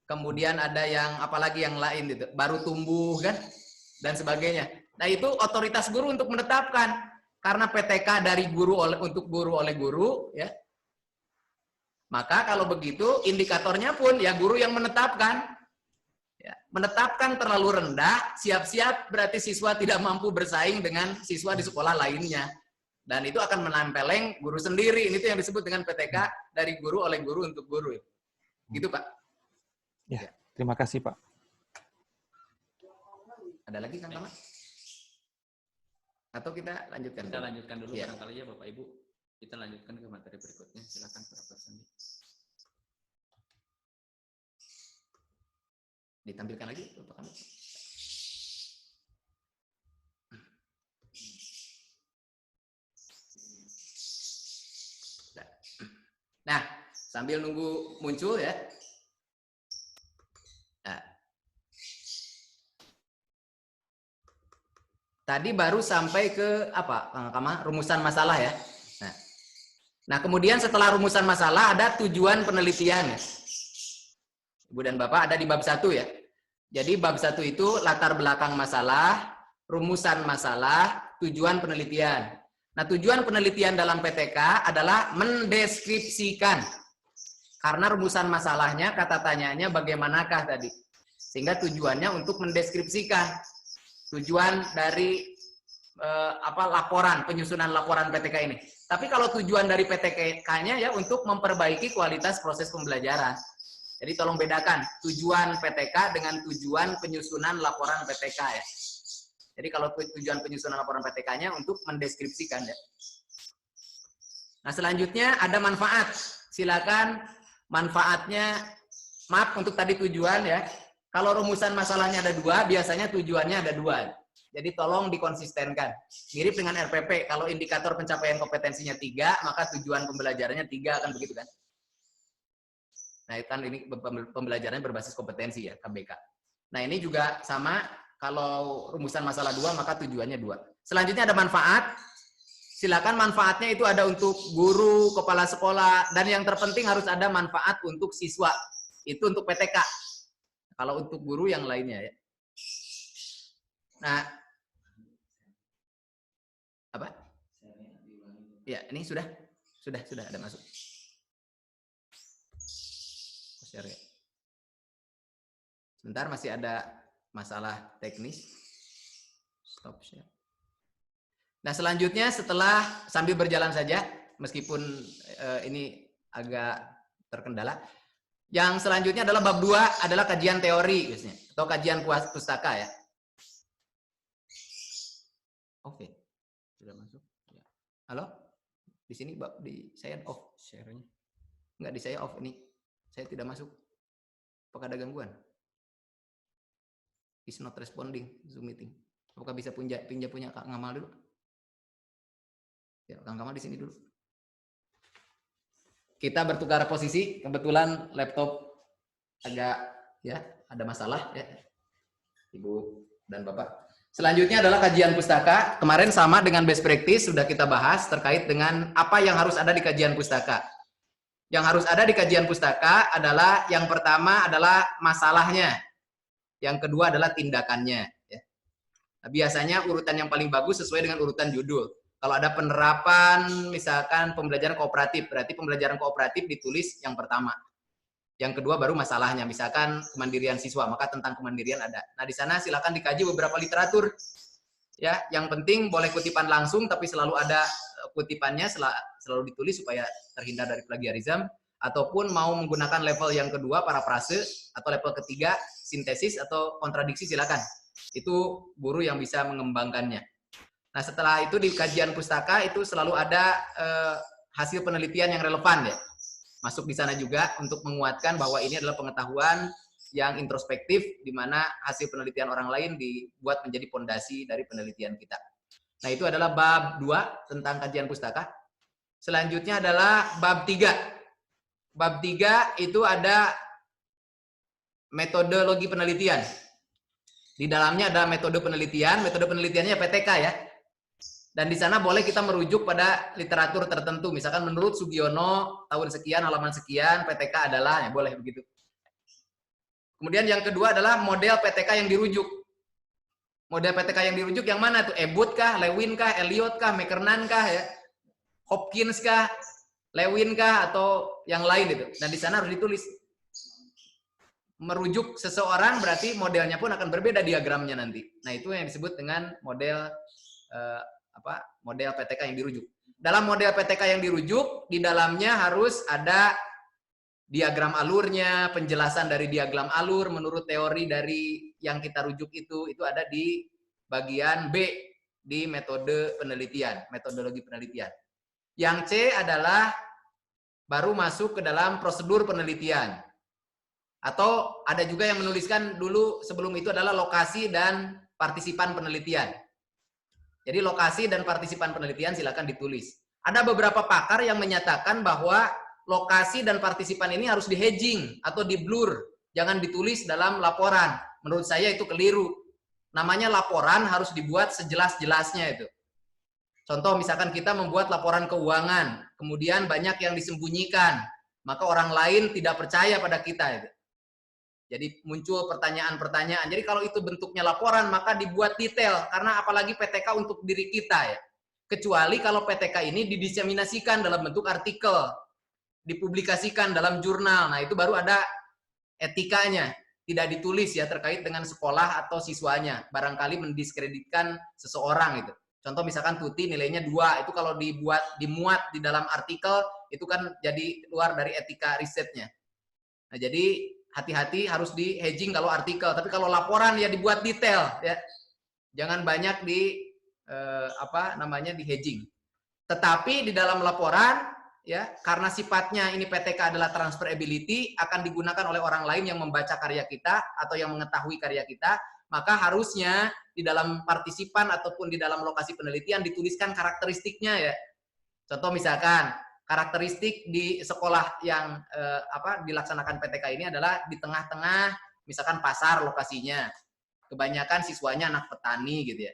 kemudian ada yang apalagi yang lain gitu, baru tumbuh kan, dan sebagainya. Nah itu otoritas guru untuk menetapkan, karena PTK dari guru untuk guru oleh guru ya, maka kalau begitu indikatornya pun ya guru yang menetapkan. Ya, menetapkan terlalu rendah, siap-siap berarti siswa tidak mampu bersaing dengan siswa di sekolah lainnya. Dan itu akan menempeleng guru sendiri. Ini tuh yang disebut dengan PTK dari guru oleh guru untuk guru. Gitu, Pak. Ya, terima kasih, Pak. Ada lagi, Kang Tama? Atau kita lanjutkan? Kita lanjutkan dulu ya. Barangkali ya, Bapak Ibu. Kita lanjutkan ke materi berikutnya. Silakan, Pak Sandi. Ditampilkan lagi, Bapak kamu. Nah, sambil nunggu muncul ya. Nah. Tadi baru sampai ke apa, Kang Kama? Rumusan masalah ya. Nah, kemudian setelah rumusan masalah ada tujuan penelitian. Ibu dan Bapak ada di bab 1 ya. Jadi bab 1 itu latar belakang masalah, rumusan masalah, tujuan penelitian. Nah, tujuan penelitian dalam PTK adalah mendeskripsikan. Karena rumusan masalahnya, kata tanyanya bagaimanakah tadi. Sehingga tujuannya untuk mendeskripsikan. Tujuan dari laporan, penyusunan laporan PTK ini. Tapi kalau tujuan dari PTK-nya ya untuk memperbaiki kualitas proses pembelajaran. Jadi tolong bedakan tujuan PTK dengan tujuan penyusunan laporan PTK ya. Jadi kalau tujuan penyusunan laporan PTK-nya untuk mendeskripsikan ya. Nah selanjutnya ada manfaat. Silakan manfaatnya, maaf untuk tadi tujuan ya. Kalau rumusan masalahnya ada 2, biasanya tujuannya ada 2. Jadi tolong dikonsistenkan. Mirip dengan RPP, kalau indikator pencapaian kompetensinya 3, maka tujuan pembelajarannya 3, kan begitu kan? Nah kan ini pembelajarannya berbasis kompetensi ya, KBK. Nah ini juga sama. Kalau rumusan masalah 2, maka tujuannya 2. Selanjutnya ada manfaat. Silakan manfaatnya itu ada untuk guru, kepala sekolah, dan yang terpenting harus ada manfaat untuk siswa. Itu untuk PTK. Kalau untuk guru yang lainnya ya. Nah, apa? Ya, ini sudah ada masuk. Share ya. Sebentar, masih ada masalah teknis. Stop share. Nah, selanjutnya setelah sambil berjalan saja, meskipun ini agak terkendala. Yang selanjutnya adalah bab 2 adalah kajian teori biasanya, atau kajian pustaka ya. Oke. Sudah masuk. Ya. Halo? Di sini di saya off share-nya. Enggak, di saya off ini. Saya tidak masuk. Apakah ada gangguan? Is not responding Zoom meeting. Apakah bisa pinjam punya Kak Ngamal dulu? Ya, Kang Kamal di sini dulu. Kita bertukar posisi. Kebetulan laptop agak ya ada masalah ya, Ibu dan Bapak. Selanjutnya adalah kajian pustaka. Kemarin sama dengan best practice sudah kita bahas terkait dengan apa yang harus ada di kajian pustaka. Yang harus ada di kajian pustaka adalah yang pertama adalah masalahnya. Yang kedua adalah tindakannya. Ya. Nah, biasanya urutan yang paling bagus sesuai dengan urutan judul. Kalau ada penerapan, misalkan pembelajaran kooperatif, berarti pembelajaran kooperatif ditulis yang pertama. Yang kedua baru masalahnya, misalkan kemandirian siswa, maka tentang kemandirian ada. Nah, di sana silakan dikaji beberapa literatur. Ya, yang penting boleh kutipan langsung, tapi selalu ada kutipannya, selalu ditulis supaya terhindar dari plagiarisme. Ataupun mau menggunakan level yang kedua, parafrase, atau level ketiga, sintesis atau kontradiksi, silakan. Itu guru yang bisa mengembangkannya. Nah, setelah itu di kajian pustaka itu selalu ada hasil penelitian yang relevan ya. Masuk di sana juga untuk menguatkan bahwa ini adalah pengetahuan yang introspektif di mana hasil penelitian orang lain dibuat menjadi pondasi dari penelitian kita. Nah, itu adalah bab 2 tentang kajian pustaka. Selanjutnya adalah bab 3. Bab 3 itu ada metodologi penelitian. Di dalamnya ada metode penelitiannya PTK ya. Dan di sana boleh kita merujuk pada literatur tertentu. Misalkan menurut Sugiono, tahun sekian, halaman sekian, PTK adalah, ya boleh begitu. Kemudian yang kedua adalah model PTK yang dirujuk. Model PTK yang dirujuk yang mana tuh? Ebut kah, Lewin kah, Eliot kah, McKernan kah, ya? Hopkins kah, Lewin kah, atau yang lain itu. Dan di sana harus ditulis. Merujuk seseorang berarti modelnya pun akan berbeda diagramnya nanti. Nah, itu yang disebut dengan model model PTK yang dirujuk. Dalam model PTK yang dirujuk, di dalamnya harus ada diagram alurnya, penjelasan dari diagram alur menurut teori dari yang kita rujuk itu ada di bagian B di metode penelitian, metodologi penelitian. Yang C adalah baru masuk ke dalam prosedur penelitian. Atau ada juga yang menuliskan dulu sebelum itu adalah lokasi dan partisipan penelitian. Jadi lokasi dan partisipan penelitian silakan ditulis. Ada beberapa pakar yang menyatakan bahwa lokasi dan partisipan ini harus di-hedging atau di-blur. Jangan ditulis dalam laporan. Menurut saya itu keliru. Namanya laporan harus dibuat sejelas-jelasnya itu. Contoh misalkan kita membuat laporan keuangan, kemudian banyak yang disembunyikan, maka orang lain tidak percaya pada kita itu. Jadi muncul pertanyaan-pertanyaan. Jadi kalau itu bentuknya laporan, maka dibuat detail. Karena apalagi PTK untuk diri kita ya. Kecuali kalau PTK ini didiseminasikan dalam bentuk artikel. Dipublikasikan dalam jurnal. Nah itu baru ada etikanya. Tidak ditulis ya terkait dengan sekolah atau siswanya. Barangkali mendiskreditkan seseorang itu. Contoh misalkan Tuti nilainya 2. Itu kalau dimuat di dalam artikel, itu kan jadi luar dari etika risetnya. Nah jadi hati-hati harus di hedging kalau artikel, tapi kalau laporan ya dibuat detail ya. Jangan banyak di di hedging. Tetapi di dalam laporan ya, karena sifatnya ini PTK adalah transferability, akan digunakan oleh orang lain yang membaca karya kita atau yang mengetahui karya kita, maka harusnya di dalam partisipan ataupun di dalam lokasi penelitian dituliskan karakteristiknya ya. Contoh misalkan karakteristik di sekolah yang dilaksanakan PTK ini adalah di tengah-tengah, misalkan pasar lokasinya. Kebanyakan siswanya anak petani gitu ya.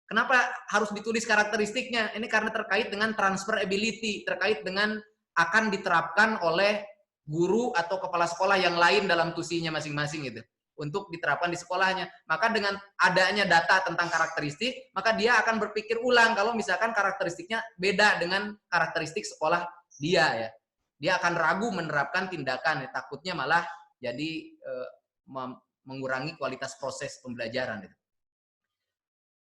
Kenapa harus ditulis karakteristiknya? Ini karena terkait dengan transferability, terkait dengan akan diterapkan oleh guru atau kepala sekolah yang lain dalam tusinya masing-masing gitu. untuk diterapkan di sekolahnya. Maka dengan adanya data tentang karakteristik, maka dia akan berpikir ulang kalau misalkan karakteristiknya beda dengan karakteristik sekolah dia ya. Dia akan ragu menerapkan tindakan, ya. Takutnya malah jadi mengurangi kualitas proses pembelajaran. Gitu.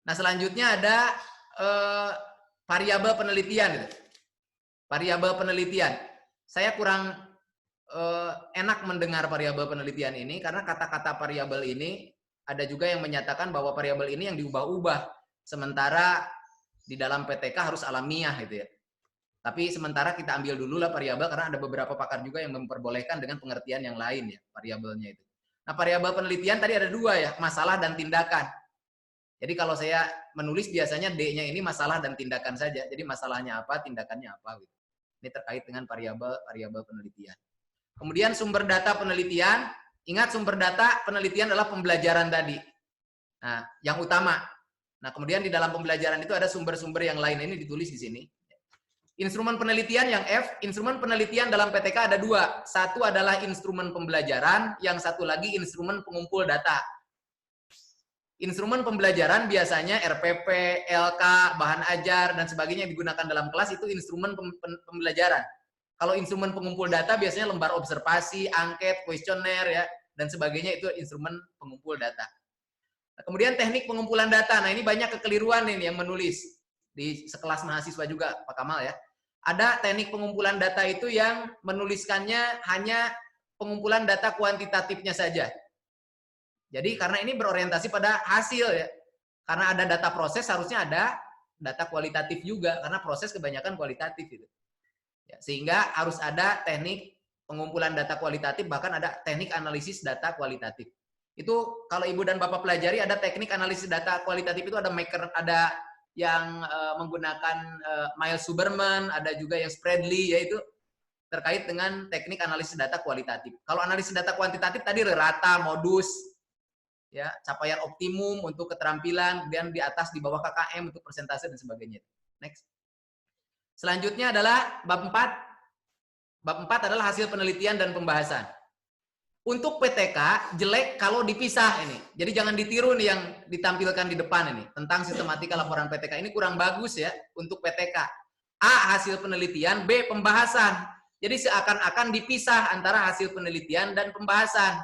Nah, selanjutnya ada variabel penelitian. Gitu. Variabel penelitian. Saya kurang enak mendengar variabel penelitian ini karena kata-kata variabel ini ada juga yang menyatakan bahwa variabel ini yang diubah-ubah, sementara di dalam PTK harus alamiah gitu ya. Tapi sementara kita ambil dulu lah variabel karena ada beberapa pakar juga yang memperbolehkan dengan pengertian yang lain ya variabelnya itu. Nah, variabel penelitian tadi ada dua ya, masalah dan tindakan. Jadi kalau saya menulis biasanya D-nya ini masalah dan tindakan saja. Jadi masalahnya apa, tindakannya apa gitu. Ini terkait dengan variabel penelitian. Kemudian sumber data penelitian, ingat sumber data penelitian adalah pembelajaran tadi. Nah, yang utama. Nah, kemudian di dalam pembelajaran itu ada sumber-sumber yang lain, ini ditulis di sini. Instrumen penelitian yang F, instrumen penelitian dalam PTK ada dua. Satu adalah instrumen pembelajaran, yang satu lagi instrumen pengumpul data. Instrumen pembelajaran biasanya RPP, LK, bahan ajar, dan sebagainya yang digunakan dalam kelas itu instrumen pembelajaran. Kalau instrumen pengumpul data biasanya lembar observasi, angket, kuesioner ya dan sebagainya itu instrumen pengumpul data. Nah, kemudian teknik pengumpulan data. Nah, ini banyak kekeliruan ini yang menulis di sekelas mahasiswa juga Pak Kamal ya. Ada teknik pengumpulan data itu yang menuliskannya hanya pengumpulan data kuantitatifnya saja. Jadi karena ini berorientasi pada hasil ya. Karena ada data proses harusnya ada data kualitatif juga karena proses kebanyakan kualitatif gitu. Ya, sehingga harus ada teknik pengumpulan data kualitatif, bahkan ada teknik analisis data kualitatif. Itu kalau Ibu dan Bapak pelajari ada teknik analisis data kualitatif itu ada ada yang menggunakan Miles Suberman, ada juga yang Spreadley, yaitu terkait dengan teknik analisis data kualitatif. Kalau analisis data kuantitatif tadi rata, modus, ya capaian optimum untuk keterampilan, kemudian di atas di bawah KKM untuk persentase dan sebagainya. Next. Selanjutnya adalah bab 4. Bab 4 adalah hasil penelitian dan pembahasan. Untuk PTK, jelek kalau dipisah ini. Jadi jangan ditiru nih yang ditampilkan di depan ini. Tentang sistematika laporan PTK. Ini kurang bagus ya untuk PTK. A, hasil penelitian. B, pembahasan. Jadi seakan-akan dipisah antara hasil penelitian dan pembahasan.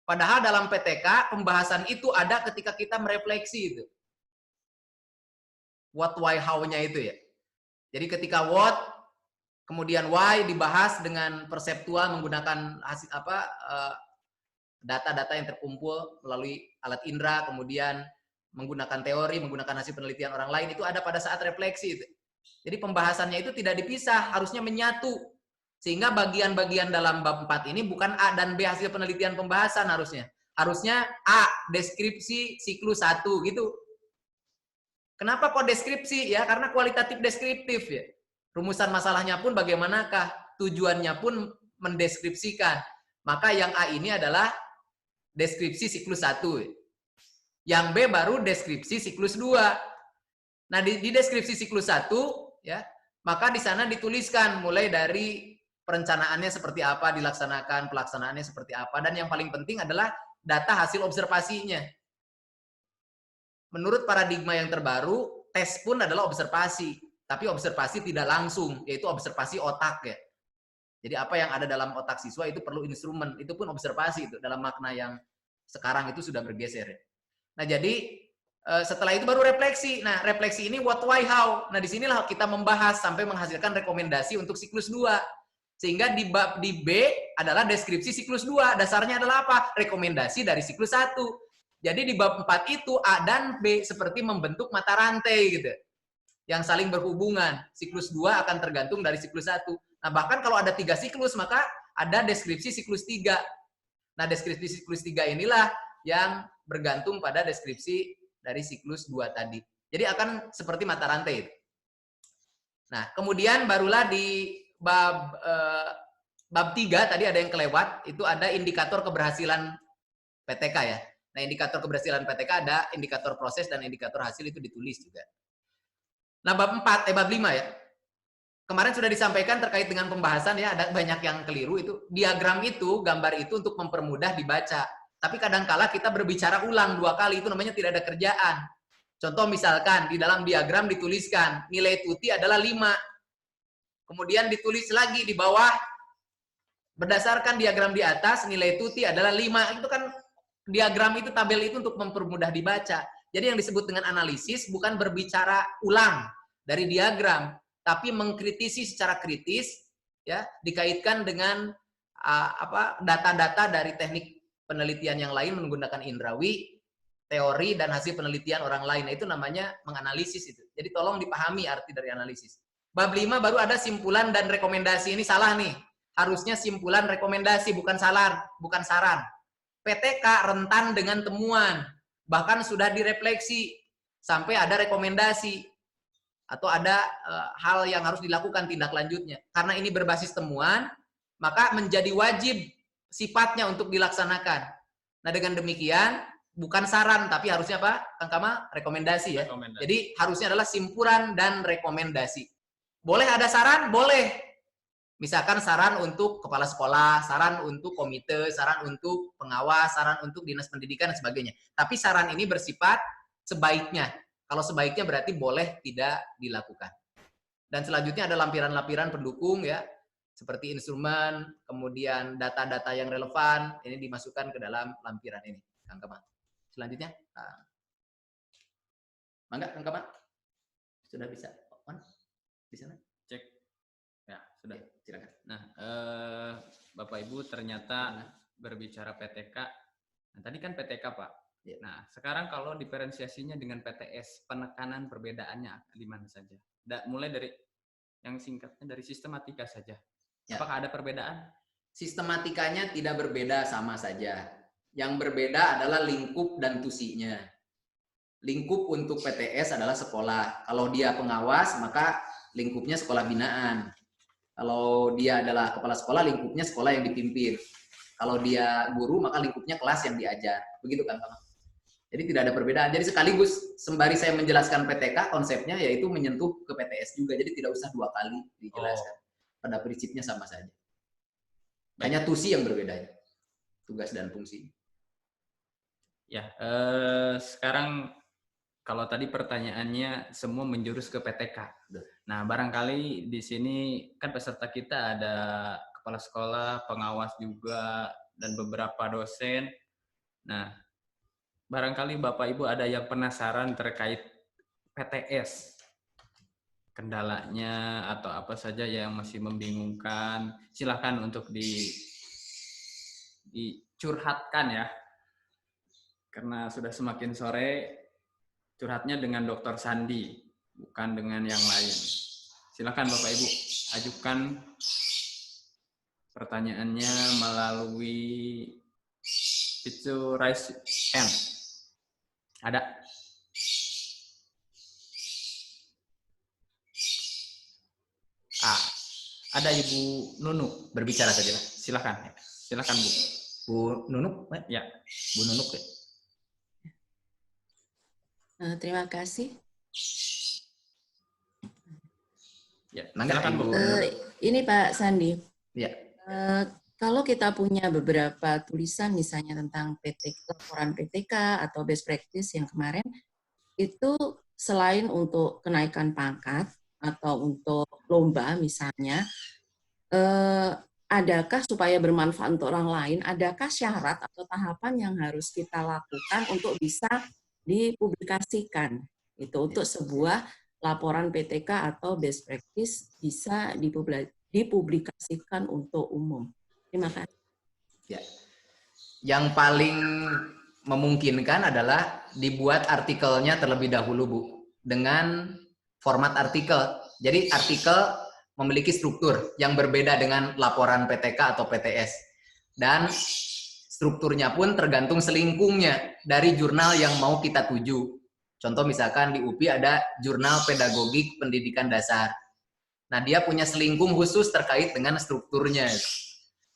Padahal dalam PTK, pembahasan itu ada ketika kita merefleksi itu. What, why, how-nya itu ya. Jadi ketika what, kemudian why dibahas dengan perseptual menggunakan hasil data-data yang terkumpul melalui alat indera, kemudian menggunakan teori, menggunakan hasil penelitian orang lain, itu ada pada saat refleksi itu. Jadi pembahasannya itu tidak dipisah, harusnya menyatu. Sehingga bagian-bagian dalam bab 4 ini bukan A dan B hasil penelitian pembahasan harusnya. Harusnya A, deskripsi siklus 1 gitu. Kenapa kok deskripsi ya? Karena kualitatif deskriptif ya. Rumusan masalahnya pun bagaimanakah? Tujuannya pun mendeskripsikan. Maka yang A ini adalah deskripsi siklus 1. Yang B baru deskripsi siklus 2. Nah, di deskripsi siklus 1 ya, maka di sana dituliskan mulai dari perencanaannya seperti apa dilaksanakan, pelaksanaannya seperti apa, dan yang paling penting adalah data hasil observasinya. Menurut paradigma yang terbaru, tes pun adalah observasi, tapi observasi tidak langsung, yaitu observasi otak ya. Jadi apa yang ada dalam otak siswa itu perlu instrumen, itu pun observasi itu dalam makna yang sekarang itu sudah bergeser ya. Nah, jadi setelah itu baru refleksi. Nah, refleksi ini what, why, how. Nah, disinilah kita membahas sampai menghasilkan rekomendasi untuk siklus 2. Sehingga di B adalah deskripsi siklus 2. Dasarnya adalah apa? Rekomendasi dari siklus 1. Jadi di bab 4 itu A dan B seperti membentuk mata rantai gitu. Yang saling berhubungan. Siklus 2 akan tergantung dari siklus 1. Nah, bahkan kalau ada 3 siklus, maka ada deskripsi siklus 3. Nah, deskripsi siklus 3 inilah yang bergantung pada deskripsi dari siklus 2 tadi. Jadi akan seperti mata rantai. Nah, kemudian barulah di bab 3 tadi ada yang kelewat, itu ada indikator keberhasilan PTK ya. Nah, indikator keberhasilan PTK ada indikator proses dan indikator hasil itu ditulis juga. Nah, bab 5 ya. Kemarin sudah disampaikan terkait dengan pembahasan ya, ada banyak yang keliru itu. Diagram itu, gambar itu untuk mempermudah dibaca. Tapi kadangkala kita berbicara ulang 2 kali, itu namanya tidak ada kerjaan. Contoh misalkan di dalam diagram dituliskan nilai Tuti adalah 5. Kemudian ditulis lagi di bawah berdasarkan diagram di atas nilai Tuti adalah 5. Itu kan diagram itu, tabel itu untuk mempermudah dibaca. Jadi yang disebut dengan analisis bukan berbicara ulang dari diagram, tapi mengkritisi secara kritis, ya, dikaitkan dengan data-data dari teknik penelitian yang lain menggunakan indrawi, teori, dan hasil penelitian orang lain. Nah, itu namanya menganalisis itu. Jadi tolong dipahami arti dari analisis. Bab 5 baru ada simpulan dan rekomendasi. Ini salah nih. Harusnya simpulan rekomendasi, bukan saran. PTK rentan dengan temuan. Bahkan sudah direfleksi sampai ada rekomendasi atau ada hal yang harus dilakukan tindak lanjutnya. Karena ini berbasis temuan, maka menjadi wajib sifatnya untuk dilaksanakan. Nah, dengan demikian bukan saran, tapi harusnya apa, Kang Kamal? Rekomendasi ya. Rekomendasi. Jadi harusnya adalah simpulan dan rekomendasi. Boleh ada saran? Boleh. Misalkan saran untuk kepala sekolah, saran untuk komite, saran untuk pengawas, saran untuk dinas pendidikan dan sebagainya. Tapi saran ini bersifat sebaiknya. Kalau sebaiknya berarti boleh tidak dilakukan. Dan selanjutnya ada lampiran-lampiran pendukung ya, seperti instrumen, kemudian data-data yang relevan, ini dimasukkan ke dalam lampiran ini. Kang Kamal. Selanjutnya, Mangga Kang Kamal. Sudah bisa on di sana? Cek. Ya, sudah. Ya, silakan. Nah, Bapak Ibu ternyata berbicara PTK. Nah, tadi kan PTK, Pak. Ya. Nah, sekarang kalau diferensiasinya dengan PTS, penekanan perbedaannya di mana saja? Mulai dari yang singkatnya dari sistematika saja. Ya. Apakah ada perbedaan? Sistematikanya tidak berbeda, sama saja. Yang berbeda adalah lingkup dan tusinya. Lingkup untuk PTS adalah sekolah. Kalau dia pengawas, maka lingkupnya sekolah binaan. Kalau dia adalah kepala sekolah, lingkupnya sekolah yang dipimpin. Kalau dia guru, maka lingkupnya kelas yang diajar. Begitu kan, Pak? Jadi tidak ada perbedaan. Jadi sekaligus sembari saya menjelaskan PTK, konsepnya yaitu menyentuh ke PTS juga. Jadi tidak usah 2 kali dijelaskan. Pada prinsipnya sama saja. Hanya tusi yang berbeda. Tugas dan fungsi. Ya, sekarang kalau tadi pertanyaannya semua menjurus ke PTK. Nah, barangkali di sini kan peserta kita ada kepala sekolah, pengawas juga, dan beberapa dosen. Nah, barangkali Bapak Ibu ada yang penasaran terkait PTS. Kendalanya atau apa saja yang masih membingungkan, silakan untuk dicurhatkan ya. Karena sudah semakin sore, curhatnya dengan Dr. Sandi, bukan dengan yang lain. Silakan Bapak Ibu, ajukan pertanyaannya melalui fitur raise hand. Ada? Ada Ibu Nunu, Berbicara saja. silakan. Silakan Bu. Bu Nunuk? Ya. Bu Nunuk ya. Terima kasih. Ya, Mangga, silakan Bu. Ini Pak Sandi. Ya. Kalau kita punya beberapa tulisan misalnya tentang laporan PTK atau best practice yang kemarin, itu selain untuk kenaikan pangkat atau untuk lomba misalnya, adakah supaya bermanfaat untuk orang lain, adakah syarat atau tahapan yang harus kita lakukan untuk bisa dipublikasikan? Itu untuk sebuah laporan PTK atau best practice bisa dipublikasikan untuk umum. Terima kasih. Ya. Yang paling memungkinkan adalah dibuat artikelnya terlebih dahulu, Bu, dengan format artikel. Jadi artikel memiliki struktur yang berbeda dengan laporan PTK atau PTS. Dan strukturnya pun tergantung selingkungnya dari jurnal yang mau kita tuju. Contoh misalkan di UPI ada Jurnal Pedagogik Pendidikan Dasar. Nah, dia punya selingkung khusus terkait dengan strukturnya.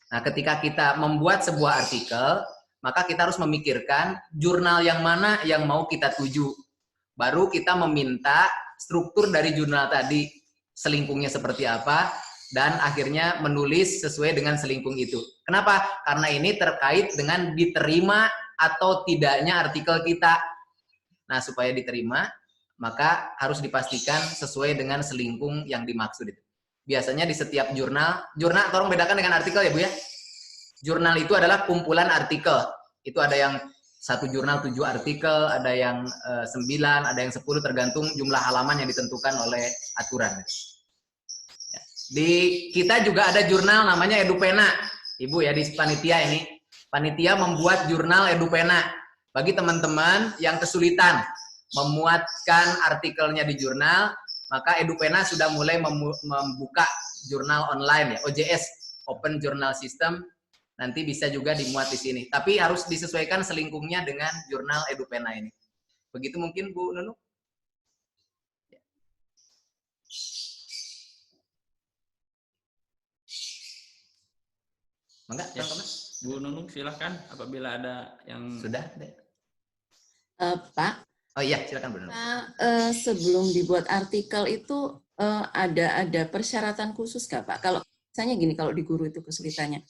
Nah, ketika kita membuat sebuah artikel, maka kita harus memikirkan jurnal yang mana yang mau kita tuju. Baru kita meminta struktur dari jurnal tadi, selingkungnya seperti apa, dan akhirnya menulis sesuai dengan selingkung itu. Kenapa? Karena ini terkait dengan diterima atau tidaknya artikel kita. Nah, supaya diterima, maka harus dipastikan sesuai dengan selingkung yang dimaksud itu. Biasanya di setiap jurnal tolong bedakan dengan artikel ya Bu ya. Jurnal itu adalah kumpulan artikel. Itu ada yang satu jurnal 7 artikel, ada yang 9, ada yang 10, tergantung jumlah halaman yang ditentukan oleh aturan. Di kita juga ada jurnal namanya EduPena. Ibu ya di panitia ini. Panitia membuat jurnal EduPena. Bagi teman-teman yang kesulitan memuatkan artikelnya di jurnal, maka EduPena sudah mulai membuka jurnal online ya, OJS, Open Journal System. Nanti bisa juga dimuat di sini. Tapi harus disesuaikan selingkungnya dengan jurnal EduPena ini. Begitu mungkin Bu Nunu? Enggak, Ya, Bu Nunung silahkan apabila ada yang sudah. Pak, Oh iya, silakan Bu Nunu. sebelum dibuat artikel itu ada persyaratan khusus nggak Pak? Kalau misalnya gini, kalau di guru itu kesulitannya,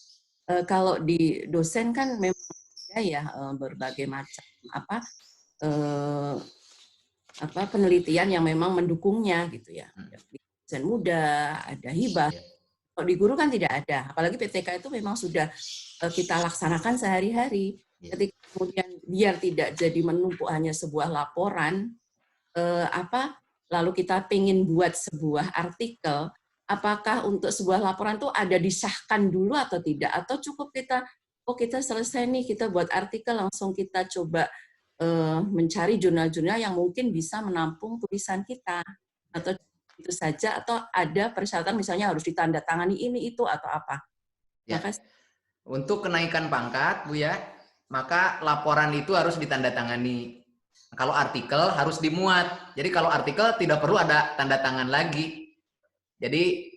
kalau di dosen kan memang ada ya berbagai macam penelitian yang memang mendukungnya gitu ya. Dosen muda, ada hibah. Kalau di guru kan tidak ada, apalagi PTK itu memang sudah kita laksanakan sehari-hari. Ketika kemudian biar tidak jadi menumpuk hanya sebuah laporan, lalu kita ingin buat sebuah artikel, apakah untuk sebuah laporan itu ada disahkan dulu atau tidak? Atau cukup kita selesai nih, kita buat artikel, langsung kita coba mencari jurnal-jurnal yang mungkin bisa menampung tulisan kita? Atau itu saja, atau ada persyaratan misalnya harus ditandatangani ini, itu, atau apa? Ya. Untuk kenaikan pangkat, Bu ya, maka laporan itu harus ditandatangani. Kalau artikel harus dimuat. Jadi kalau artikel tidak perlu ada tanda tangan lagi. Jadi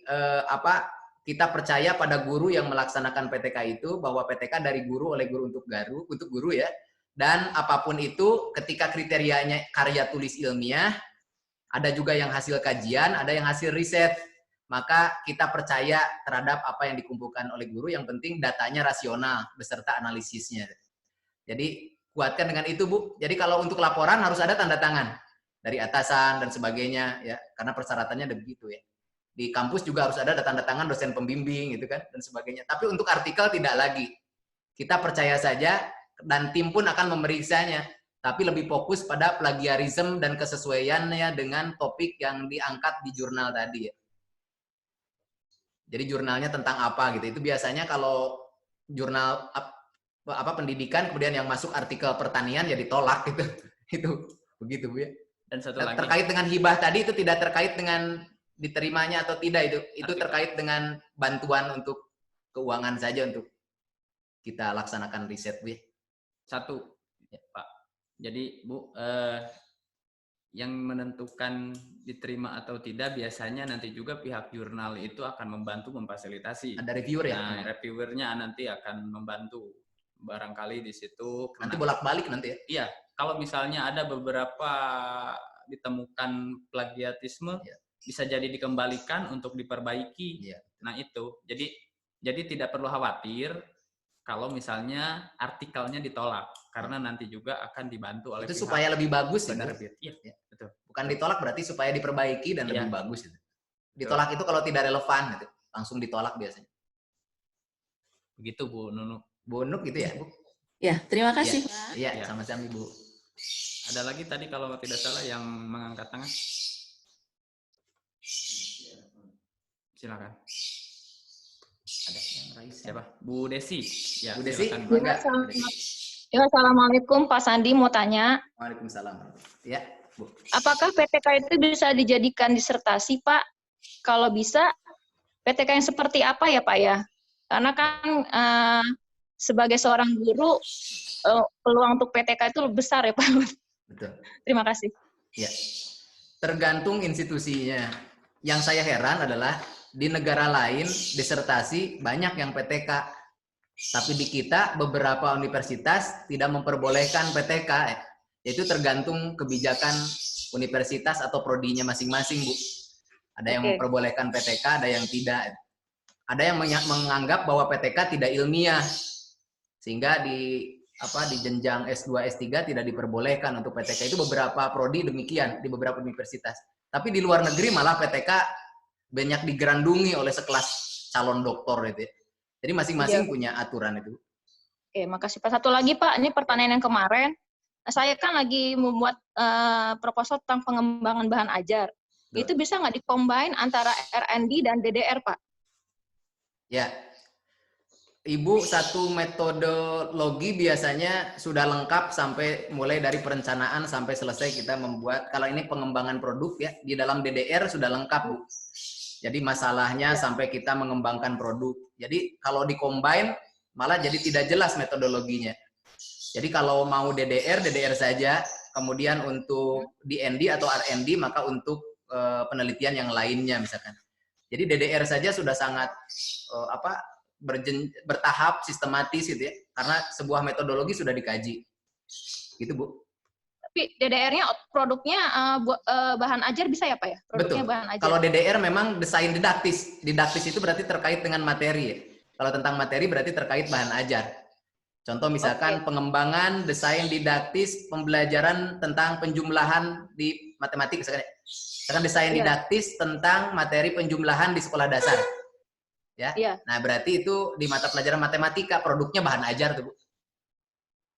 kita percaya pada guru yang melaksanakan PTK itu, bahwa PTK dari guru oleh guru untuk guru ya. Dan apapun itu, ketika kriterianya karya tulis ilmiah, ada juga yang hasil kajian, ada yang hasil riset. Maka kita percaya terhadap apa yang dikumpulkan oleh guru, yang penting datanya rasional beserta analisisnya. Jadi kuatkan dengan itu Bu. Jadi kalau untuk laporan harus ada tanda tangan dari atasan dan sebagainya ya, karena persyaratannya ada begitu ya. Di kampus juga harus ada tanda tangan dosen pembimbing gitu kan dan sebagainya. Tapi untuk artikel tidak lagi. Kita percaya saja dan tim pun akan memeriksanya. Tapi lebih fokus pada plagiarisme dan kesesuaiannya dengan topik yang diangkat di jurnal tadi ya. Jadi jurnalnya tentang apa gitu. Itu biasanya kalau jurnal pendidikan kemudian yang masuk artikel pertanian ya ditolak gitu. Itu begitu Bu ya. Dan satu lagi terkait dengan hibah tadi itu tidak terkait dengan diterimanya atau tidak, itu terkait dengan bantuan untuk keuangan saja untuk kita laksanakan riset Bu ya. Satu ya, Pak. Jadi Bu, yang menentukan diterima atau tidak biasanya nanti juga pihak jurnal itu akan membantu memfasilitasi. Ada reviewer ya? Nah, reviewernya nanti akan membantu. Barangkali di situ. Nanti bolak-balik nanti ya? Iya, kalau misalnya ada beberapa ditemukan plagiatisme, bisa jadi dikembalikan untuk diperbaiki. Nah itu, jadi tidak perlu khawatir kalau misalnya artikelnya ditolak, karena nanti juga akan dibantu oleh itu supaya lebih bagus ya. Iya, betul. Bukan ditolak berarti supaya diperbaiki dan lebih bagus itu. Ditolak itu kalau tidak relevan gitu. Langsung ditolak biasanya. Begitu Bu Nunu. Bu Nuk gitu ya, Bu? Ya, terima kasih Pak. Iya, sama-sama Ibu. Ada lagi tadi kalau tidak salah yang mengangkat tangan. Silakan. Ada yang raise. Siapa? Bu Desi. Ya, Bu Desi. Ya, assalamualaikum Pak Sandi, mau tanya. Waalaikumsalam. Ya, Bu. Apakah PTK itu bisa dijadikan disertasi, Pak? Kalau bisa, PTK yang seperti apa ya, Pak ya? Karena kan sebagai seorang guru, peluang untuk PTK itu lebih besar ya, Pak. Betul. Terima kasih. Ya. Tergantung institusinya. Yang saya heran adalah di negara lain disertasi banyak yang PTK. Tapi di kita beberapa universitas tidak memperbolehkan PTK. Itu tergantung kebijakan universitas atau prodinya masing-masing, Bu. Ada yang memperbolehkan PTK, ada yang tidak. Ada yang menganggap bahwa PTK tidak ilmiah, sehingga di jenjang S2, S3 tidak diperbolehkan untuk PTK. Itu beberapa prodi demikian di beberapa universitas. Tapi di luar negeri malah PTK banyak digerandungi oleh sekelas calon doktor itu ya. Jadi masing-masing punya aturan itu. Oke, makasih Pak. Satu lagi Pak, ini pertanyaan yang kemarin. Saya kan lagi membuat proposal tentang pengembangan bahan ajar. Itu bisa nggak di-combine antara R&D dan DDR, Pak? Ya. Ibu, satu metodologi biasanya sudah lengkap sampai mulai dari perencanaan sampai selesai kita membuat. Kalau ini pengembangan produk ya, di dalam DDR sudah lengkap, Bu. Jadi masalahnya sampai kita mengembangkan produk. Jadi kalau di-combine malah jadi tidak jelas metodologinya. Jadi kalau mau DDR saja, kemudian untuk DND atau R&D maka untuk penelitian yang lainnya misalkan. Jadi DDR saja sudah sangat bertahap, sistematis gitu ya, karena sebuah metodologi sudah dikaji. Gitu, Bu. Tapi DDR-nya produknya bahan ajar bisa ya, Pak ya? Produknya betul. Bahan ajar. Kalau DDR memang desain didaktis. Didaktis itu berarti terkait dengan materi ya. Kalau tentang materi berarti terkait bahan ajar. Contoh misalkan pengembangan desain didaktis pembelajaran tentang penjumlahan di matematik misalkan. Misalkan desain didaktis tentang materi penjumlahan di sekolah dasar. Ya. Nah, berarti itu di mata pelajaran matematika produknya bahan ajar tuh, Bu.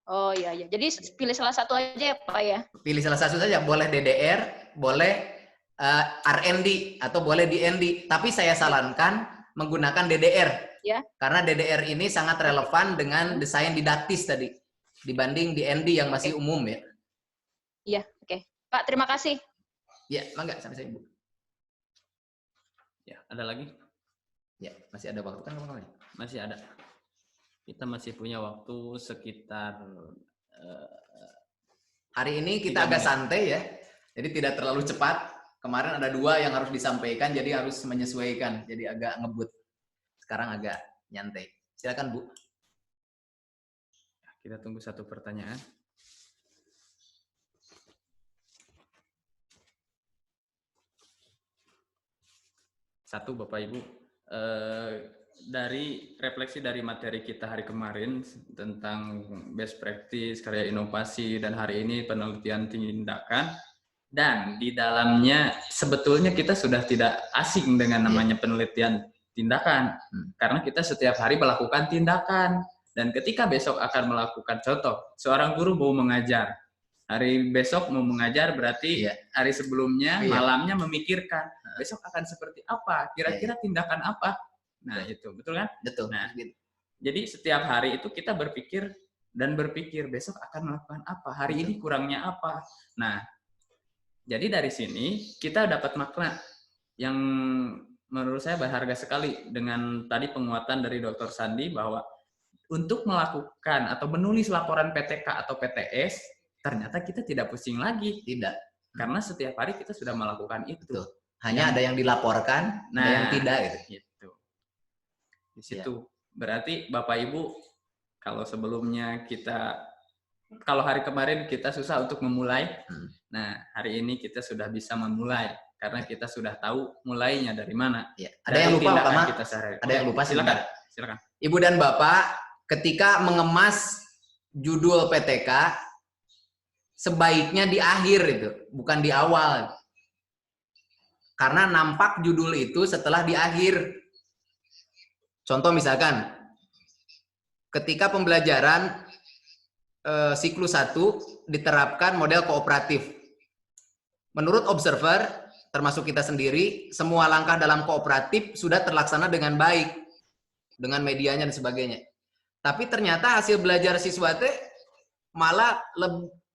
Oh iya iya. Jadi pilih salah satu aja ya, Pak ya. Pilih salah satu saja, boleh DDR, boleh R&D atau boleh DND, tapi saya sarankan menggunakan DDR. Ya. Karena DDR ini sangat relevan dengan desain didaktis tadi dibanding DND yang masih umum ya. Iya, oke. Pak, terima kasih. Ya, mangga sampai saya, Bu. Ya, ada lagi? Ya, masih ada waktu kan kawan-kawan? Masih ada. Kita masih punya waktu sekitar hari ini kita agak santai ya. Jadi tidak terlalu cepat. Kemarin ada 2 yang harus disampaikan, jadi harus menyesuaikan. Jadi agak ngebut. Sekarang agak nyantai. Silakan, Bu. Kita tunggu satu pertanyaan. Satu, Bapak Ibu. Dari refleksi dari materi kita hari kemarin tentang best practice, karya inovasi, dan hari ini penelitian tindakan, dan di dalamnya sebetulnya kita sudah tidak asing dengan namanya penelitian tindakan, karena kita setiap hari melakukan tindakan, dan ketika besok akan melakukan contoh, seorang guru mau mengajar, hari besok mau mengajar berarti hari sebelumnya, malamnya memikirkan, besok akan seperti apa, kira-kira tindakan apa. Nah, itu betul kan? Betul. Nah, jadi setiap hari itu kita berpikir besok akan melakukan apa, hari ini kurangnya apa. Nah, jadi dari sini kita dapat makna yang menurut saya berharga sekali dengan tadi penguatan dari Dr. Sandi bahwa untuk melakukan atau menulis laporan PTK atau PTS ternyata kita tidak pusing lagi. Tidak. Karena setiap hari kita sudah melakukan itu. Betul. Hanya ada yang dilaporkan, ada yang tidak gitu. Di situ. Berarti Bapak Ibu, kalau sebelumnya kalau hari kemarin kita susah untuk memulai, nah hari ini kita sudah bisa memulai karena kita sudah tahu mulainya dari mana. Ya. Ada yang lupa, Pak Mat? Ada yang lupa, silakan. Ibu dan Bapak, ketika mengemas judul PTK, sebaiknya di akhir itu, bukan di awal. Karena nampak judul itu setelah di akhir. Contoh misalkan, ketika pembelajaran siklus 1 diterapkan model kooperatif. Menurut observer, termasuk kita sendiri, semua langkah dalam kooperatif sudah terlaksana dengan baik. Dengan medianya dan sebagainya. Tapi ternyata hasil belajar siswa itu malah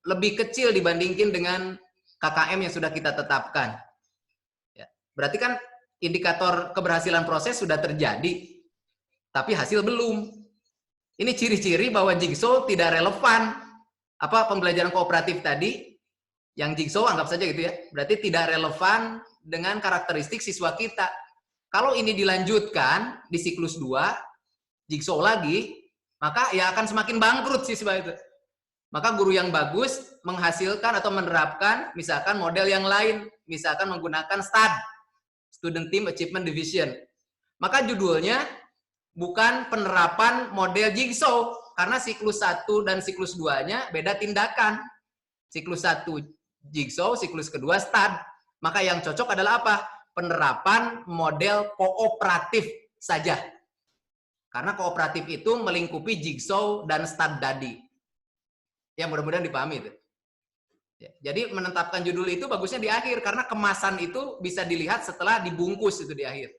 lebih kecil dibandingkan dengan KKM yang sudah kita tetapkan. Ya. Berarti kan indikator keberhasilan proses sudah terjadi. Tapi hasil belum. Ini ciri-ciri bahwa Jigsaw tidak relevan. Pembelajaran kooperatif tadi, yang Jigsaw anggap saja gitu ya, berarti tidak relevan dengan karakteristik siswa kita. Kalau ini dilanjutkan di siklus 2, Jigsaw lagi, maka ya akan semakin bangkrut siswa itu. Maka guru yang bagus menghasilkan atau menerapkan misalkan model yang lain, misalkan menggunakan STAD, Student Team Achievement Division. Maka judulnya bukan penerapan model jigsaw, karena siklus 1 dan siklus 2-nya beda tindakan. Siklus 1 jigsaw, siklus kedua stud. Maka yang cocok adalah apa? Penerapan model kooperatif saja. Karena kooperatif itu melingkupi jigsaw dan stud tadi. Ya, mudah-mudahan dipahami itu. Ya, jadi menetapkan judul itu bagusnya di akhir, karena kemasan itu bisa dilihat setelah dibungkus itu di akhir.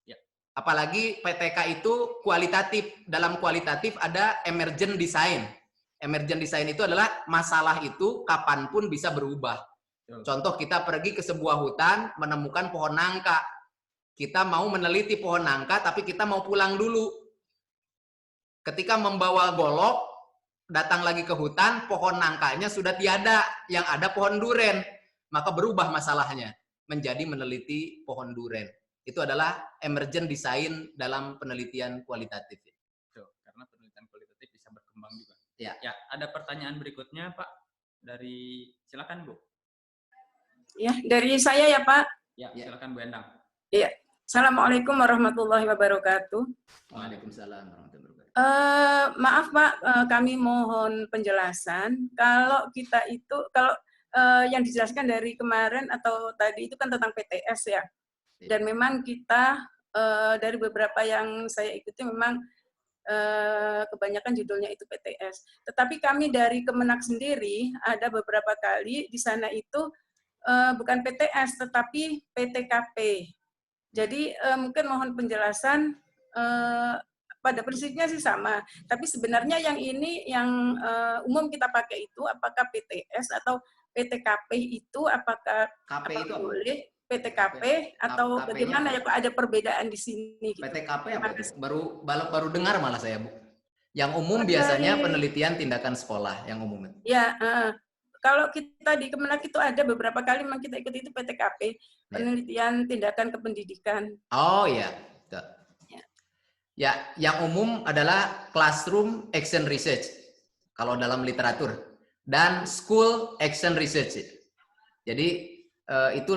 Ya. Apalagi PTK itu kualitatif. Dalam kualitatif ada emergent design. Emergent design itu adalah masalah itu kapanpun bisa berubah. Contoh, kita pergi ke sebuah hutan menemukan pohon nangka. Kita mau meneliti pohon nangka, tapi kita mau pulang dulu. Ketika membawa golok, datang lagi ke hutan, pohon nangkanya sudah tiada, yang ada pohon duren. Maka berubah masalahnya menjadi meneliti pohon duren. Itu adalah emergent design dalam penelitian kualitatif. Karena penelitian kualitatif bisa berkembang juga. Ya. Ya, ada pertanyaan berikutnya, Pak. Silakan, Bu. Ya, dari saya ya, Pak. Ya, silakan Bu Endang. Iya. Assalamualaikum warahmatullahi wabarakatuh. Waalaikumsalam warahmatullahi wabarakatuh. Maaf Pak, kami mohon penjelasan. Kalau kita itu, yang dijelaskan dari kemarin atau tadi itu kan tentang PTS ya. Dan memang kita dari beberapa yang saya ikuti memang kebanyakan judulnya itu PTS. Tetapi kami dari Kemenak sendiri ada beberapa kali di sana itu bukan PTS tetapi PTKP. Jadi mungkin mohon penjelasan. Pada prinsipnya sih sama, tapi sebenarnya yang ini yang umum kita pakai itu apakah PTS atau PTKP itu apakah KP itu boleh PTKP atau bagaimana ya, kok ada perbedaan di sini? Gitu. PTKP apa? Baru dengar malah saya, Bu. Yang umum biasanya penelitian tindakan sekolah yang umum. Ya, kalau kita di Kemenak itu ada beberapa kali memang kita ikut itu PTKP, penelitian tindakan kependidikan. Oh iya. Ya, yang umum adalah classroom action research kalau dalam literatur dan school action research. Jadi itu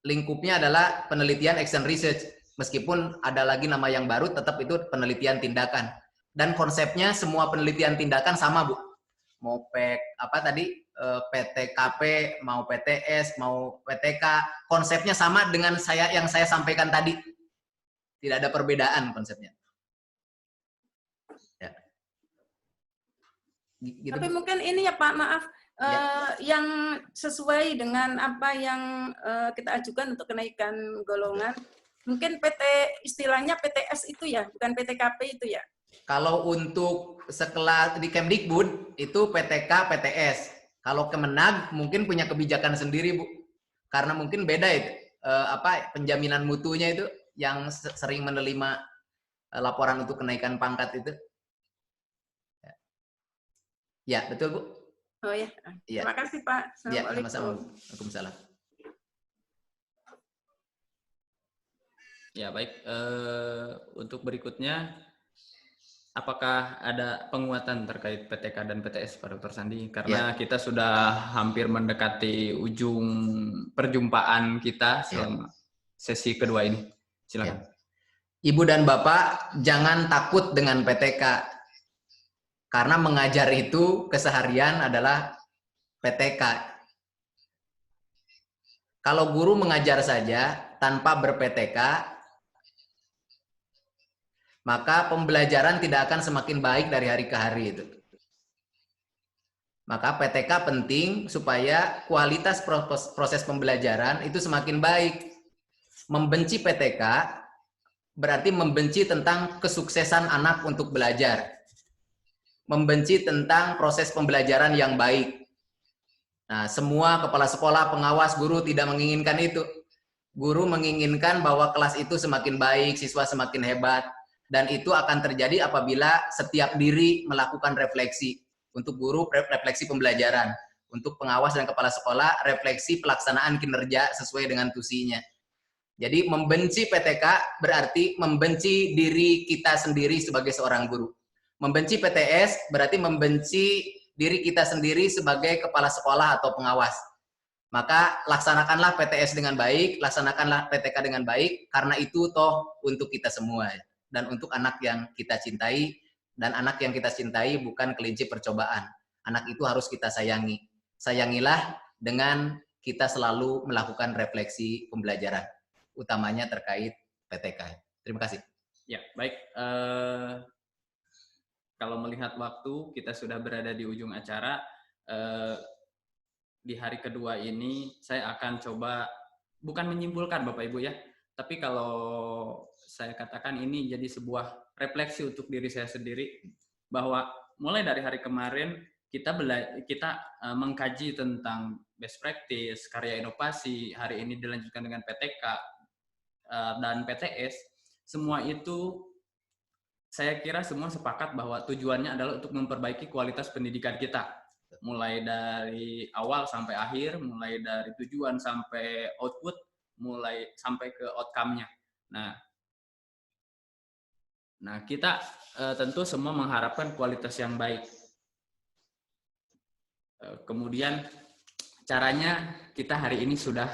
lingkupnya adalah penelitian action research, meskipun ada lagi nama yang baru, tetap itu penelitian tindakan. Dan konsepnya semua penelitian tindakan sama, Bu. Mau PTKP, mau PTS, mau PTK, konsepnya sama dengan yang saya sampaikan tadi. Tidak ada perbedaan konsepnya. Gitu. Tapi mungkin ini ya Pak, maaf, yang sesuai dengan apa yang kita ajukan untuk kenaikan golongan, mungkin istilahnya PTS itu ya, bukan PTKP itu ya? Kalau untuk sekelas di Kemdikbud itu PTK, PTS. Kalau Kemenag mungkin punya kebijakan sendiri, Bu. Karena mungkin beda itu, penjaminan mutunya itu yang sering menerima laporan untuk kenaikan pangkat itu. Ya, betul, Bu. Oh ya. Terima kasih, Pak. Ya, sama-sama. Waalaikumsalam. Ya, baik. Untuk berikutnya, apakah ada penguatan terkait PTK dan PTS, Pak Dr. Sandi? Karena kita sudah hampir mendekati ujung perjumpaan kita selama sesi kedua ini. Silakan. Ibu dan Bapak, jangan takut dengan PTK. Karena mengajar itu keseharian adalah PTK. Kalau guru mengajar saja tanpa ber-PTK, maka pembelajaran tidak akan semakin baik dari hari ke hari itu. Maka PTK penting supaya kualitas proses pembelajaran itu semakin baik. Membenci PTK berarti membenci tentang kesuksesan anak untuk belajar. Membenci tentang proses pembelajaran yang baik. Nah, semua kepala sekolah, pengawas, guru tidak menginginkan itu. Guru menginginkan bahwa kelas itu semakin baik, siswa semakin hebat. Dan itu akan terjadi apabila setiap diri melakukan refleksi. Untuk guru, refleksi pembelajaran. Untuk pengawas dan kepala sekolah, refleksi pelaksanaan kinerja sesuai dengan tusinya. Jadi membenci PTK berarti membenci diri kita sendiri sebagai seorang guru. Membenci PTS berarti membenci diri kita sendiri sebagai kepala sekolah atau pengawas. Maka laksanakanlah PTS dengan baik, laksanakanlah PTK dengan baik, karena itu toh untuk kita semua dan untuk anak yang kita cintai, dan anak yang kita cintai bukan kelinci percobaan. Anak itu harus kita sayangi. Sayangilah dengan kita selalu melakukan refleksi pembelajaran, utamanya terkait PTK. Terima kasih. Ya, baik. Kalau melihat waktu, kita sudah berada di ujung acara. Di hari kedua ini saya akan coba bukan menyimpulkan Bapak Ibu ya, tapi kalau saya katakan ini jadi sebuah refleksi untuk diri saya sendiri, bahwa mulai dari hari kemarin kita mengkaji tentang best practice, karya inovasi, hari ini dilanjutkan dengan PTK dan PTS, semua itu saya kira semua sepakat bahwa tujuannya adalah untuk memperbaiki kualitas pendidikan kita. Mulai dari awal sampai akhir, mulai dari tujuan sampai output, mulai sampai ke outcome-nya. Nah, kita tentu semua mengharapkan kualitas yang baik. Kemudian caranya kita hari ini sudah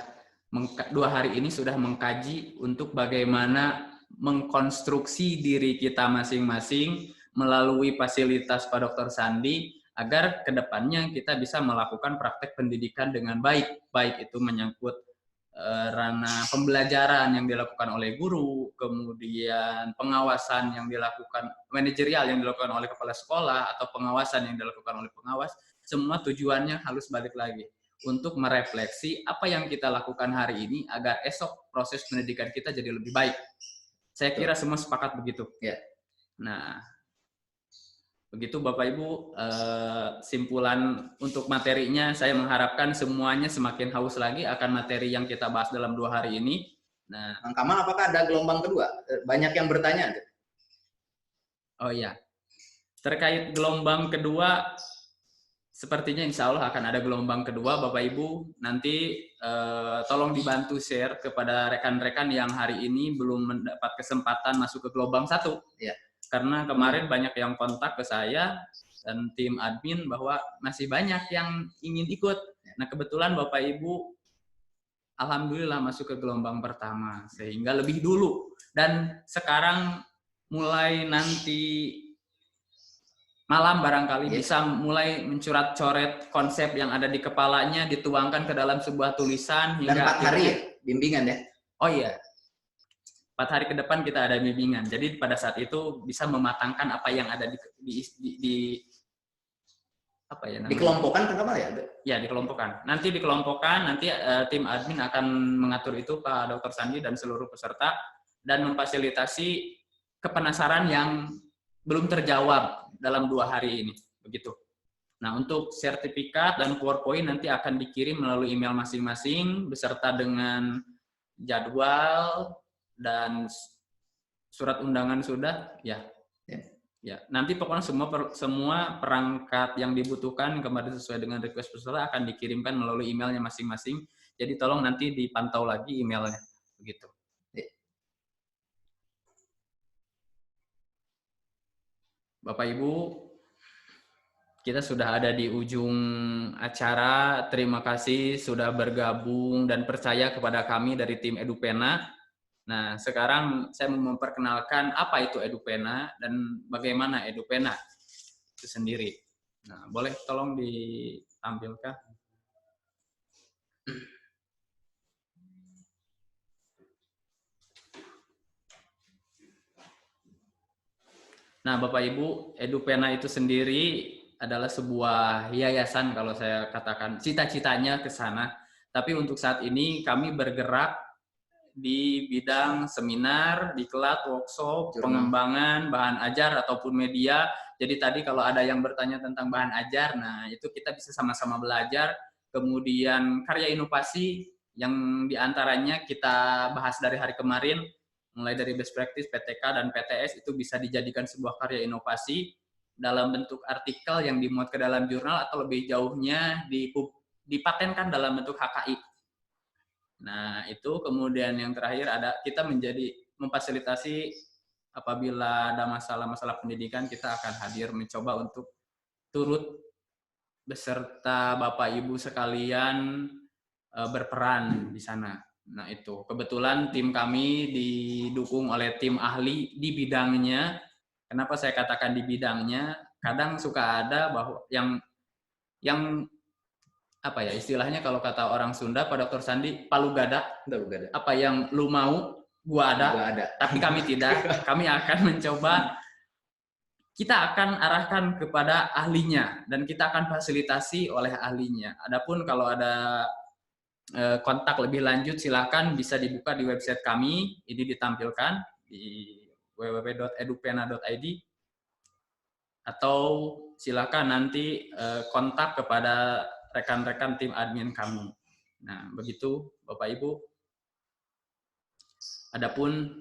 2 hari ini sudah mengkaji untuk bagaimana mengkonstruksi diri kita masing-masing melalui fasilitas Pak Dr. Sandi, agar kedepannya kita bisa melakukan praktek pendidikan dengan baik, baik itu menyangkut ranah pembelajaran yang dilakukan oleh guru, kemudian pengawasan yang dilakukan, manajerial yang dilakukan oleh kepala sekolah, atau pengawasan yang dilakukan oleh pengawas, semua tujuannya harus balik lagi untuk merefleksi apa yang kita lakukan hari ini agar esok proses pendidikan kita jadi lebih baik. Saya kira semua sepakat begitu. Ya. Nah, begitu Bapak Ibu, simpulan untuk materinya, saya mengharapkan semuanya semakin haus lagi akan materi yang kita bahas dalam 2 hari ini. Nah, Kang Kamal, apakah ada gelombang kedua? Banyak yang bertanya. Oh iya, terkait gelombang kedua, sepertinya insya Allah akan ada gelombang kedua, Bapak Ibu. Nanti tolong dibantu share kepada rekan-rekan yang hari ini belum mendapat kesempatan masuk ke gelombang 1. Ya. Karena kemarin banyak yang kontak ke saya dan tim admin bahwa masih banyak yang ingin ikut. Nah, kebetulan Bapak Ibu alhamdulillah masuk ke gelombang pertama, sehingga lebih dulu. Dan sekarang mulai nanti malam barangkali bisa mulai mencoret konsep yang ada di kepalanya, dituangkan ke dalam sebuah tulisan. Dan 4 hari ya, bimbingan ya? Oh iya. 4 hari ke depan kita ada bimbingan. Jadi pada saat itu bisa mematangkan apa yang ada di apa ya namanya? Dikelompokkan kan ya? Ya, dikelompokkan. Nanti dikelompokkan, nanti tim admin akan mengatur itu Pak Dr. Sandi dan seluruh peserta, dan memfasilitasi kepenasaran yang belum terjawab dalam 2 hari ini. Begitu. Nah, untuk sertifikat dan PowerPoint nanti akan dikirim melalui email masing-masing beserta dengan jadwal dan surat undangan sudah, ya. Nanti pokoknya semua perangkat yang dibutuhkan kemarin sesuai dengan request peserta akan dikirimkan melalui emailnya masing-masing. Jadi tolong nanti dipantau lagi emailnya, begitu. Bapak Ibu, kita sudah ada di ujung acara. Terima kasih sudah bergabung dan percaya kepada kami dari tim EduPena. Nah, sekarang saya mau memperkenalkan apa itu EduPena dan bagaimana EduPena itu sendiri. Nah, boleh tolong ditampilkan. Nah, Bapak Ibu, EduPena itu sendiri adalah sebuah yayasan kalau saya katakan cita-citanya ke sana. Tapi untuk saat ini kami bergerak di bidang seminar, diklat, workshop, pengembangan bahan ajar ataupun media. Jadi tadi kalau ada yang bertanya tentang bahan ajar, nah itu kita bisa sama-sama belajar. Kemudian karya inovasi yang diantaranya kita bahas dari hari kemarin, mulai dari best practice, PTK, dan PTS itu bisa dijadikan sebuah karya inovasi dalam bentuk artikel yang dimuat ke dalam jurnal atau lebih jauhnya dipatenkan dalam bentuk HKI. Nah, itu kemudian yang terakhir ada kita memfasilitasi apabila ada masalah-masalah pendidikan, kita akan hadir mencoba untuk turut beserta Bapak Ibu sekalian berperan di sana. Nah itu kebetulan tim kami didukung oleh tim ahli di bidangnya. Kenapa saya katakan di bidangnya? Kadang suka ada bahwa yang apa ya istilahnya kalau kata orang Sunda, Pak Dr. Sandi, palu gada. Apa yang lu mau, gua ada. Tapi kami tidak. Kami akan mencoba. Kita akan arahkan kepada ahlinya dan kita akan fasilitasi oleh ahlinya. Adapun kalau ada kontak lebih lanjut silakan bisa dibuka di website kami. Ini ditampilkan di www.edupena.id atau silakan nanti kontak kepada rekan-rekan tim admin kami. Nah, begitu Bapak Ibu. Adapun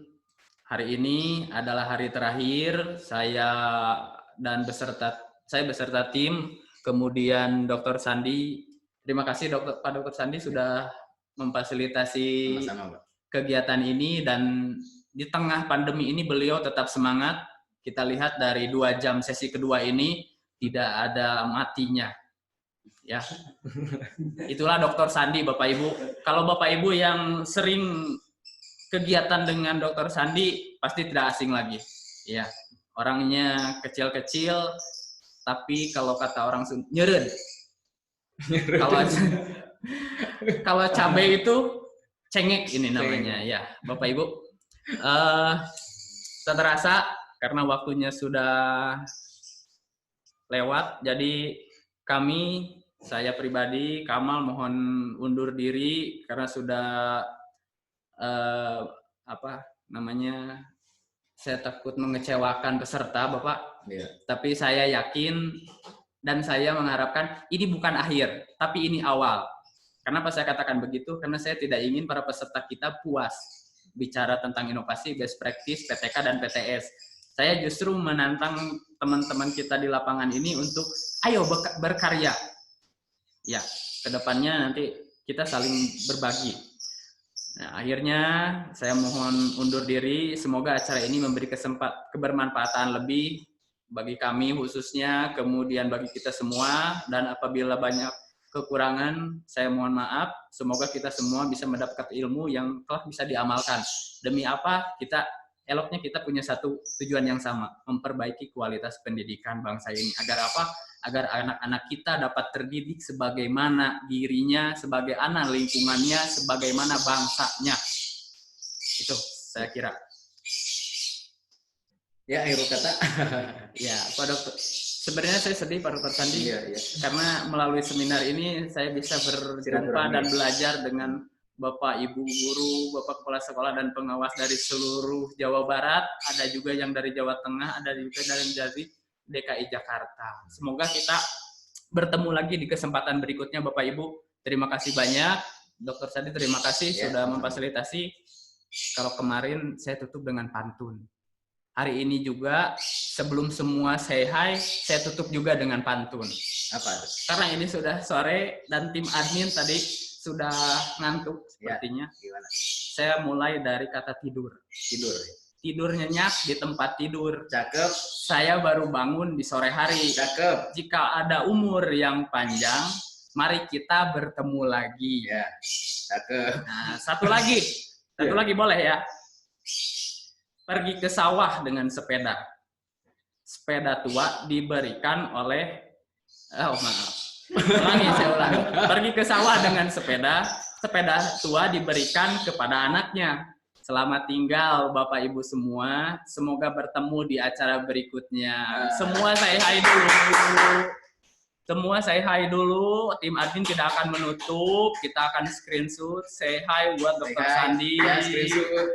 hari ini adalah hari terakhir saya beserta tim, kemudian Dr. Sandi. Terima kasih Pak Dr. Sandi sudah memfasilitasi kegiatan ini dan di tengah pandemi ini beliau tetap semangat. Kita lihat dari 2 jam sesi kedua ini tidak ada matinya. Ya. Itulah Dr. Sandi Bapak Ibu. Kalau Bapak Ibu yang sering kegiatan dengan Dr. Sandi pasti tidak asing lagi. Ya, orangnya kecil-kecil, tapi kalau kata orang Sunda nyeren. Kalau cabai itu cengek ini namanya. Ya, Bapak Ibu. Tak terasa karena waktunya sudah lewat, jadi saya pribadi, Kamal mohon undur diri karena sudah saya takut mengecewakan peserta, Bapak. Tapi saya yakin dan saya mengharapkan ini bukan akhir, tapi ini awal. Kenapa saya katakan begitu? Karena saya tidak ingin para peserta kita puas bicara tentang inovasi, best practice, PTK dan PTS. Saya justru menantang teman-teman kita di lapangan ini untuk ayo berkarya. Ya, kedepannya nanti kita saling berbagi. Nah, akhirnya saya mohon undur diri. Semoga acara ini memberi kebermanfaatan lebih bagi kami khususnya, kemudian bagi kita semua. Dan apabila banyak kekurangan, saya mohon maaf. Semoga kita semua bisa mendapat ilmu yang telah bisa diamalkan. Demi apa? Eloknya kita punya satu tujuan yang sama, memperbaiki kualitas pendidikan bangsa ini. Agar apa? Agar anak-anak kita dapat terdidik sebagaimana dirinya, sebagai anak lingkungannya, sebagaimana bangsanya. Itu saya kira. Ya, akhir kata. Ya, Pak Dokter. Sebenarnya saya sedih Pak Dr. Sandi, karena melalui seminar ini saya bisa berjumpa dan belajar dengan Bapak Ibu guru, Bapak Kepala Sekolah dan pengawas dari seluruh Jawa Barat, ada juga yang dari Jawa Tengah, ada juga dari DKI Jakarta. Semoga kita bertemu lagi di kesempatan berikutnya Bapak Ibu. Terima kasih banyak. Dr. Sandi terima kasih sudah memfasilitasi. Kalau kemarin saya tutup dengan pantun. Hari ini juga sebelum semua say hi, saya tutup juga dengan pantun. Apa? Karena ini sudah sore dan tim admin tadi sudah ngantuk sepertinya. Gimana? Saya mulai dari kata tidur. Tidur nyenyak di tempat tidur. Cakep. Saya baru bangun di sore hari. Cakep. Jika ada umur yang panjang, mari kita bertemu lagi. Ya. Cakep. Nah, satu lagi boleh ya. Pergi ke sawah dengan sepeda. Sepeda tua diberikan oleh saya ulangi. Pergi ke sawah dengan sepeda. Sepeda tua diberikan kepada anaknya. Selamat tinggal Bapak Ibu semua. Semoga bertemu di acara berikutnya. Semua say hi dulu. Tim admin tidak akan menutup. Kita akan screenshot. Say hi buat Dr. Sandi. Ya, screenshot.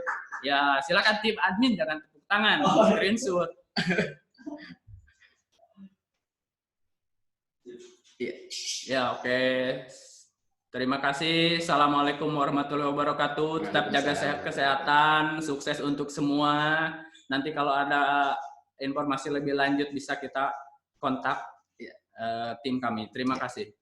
Ya, silakan tim admin jangan tepuk tangan. Screenshot. Ya, oke. Terima kasih. Assalamualaikum warahmatullahi wabarakatuh. Tetap jaga kesehatan. Sukses untuk semua. Nanti kalau ada informasi lebih lanjut bisa kita kontak tim kami. Terima kasih.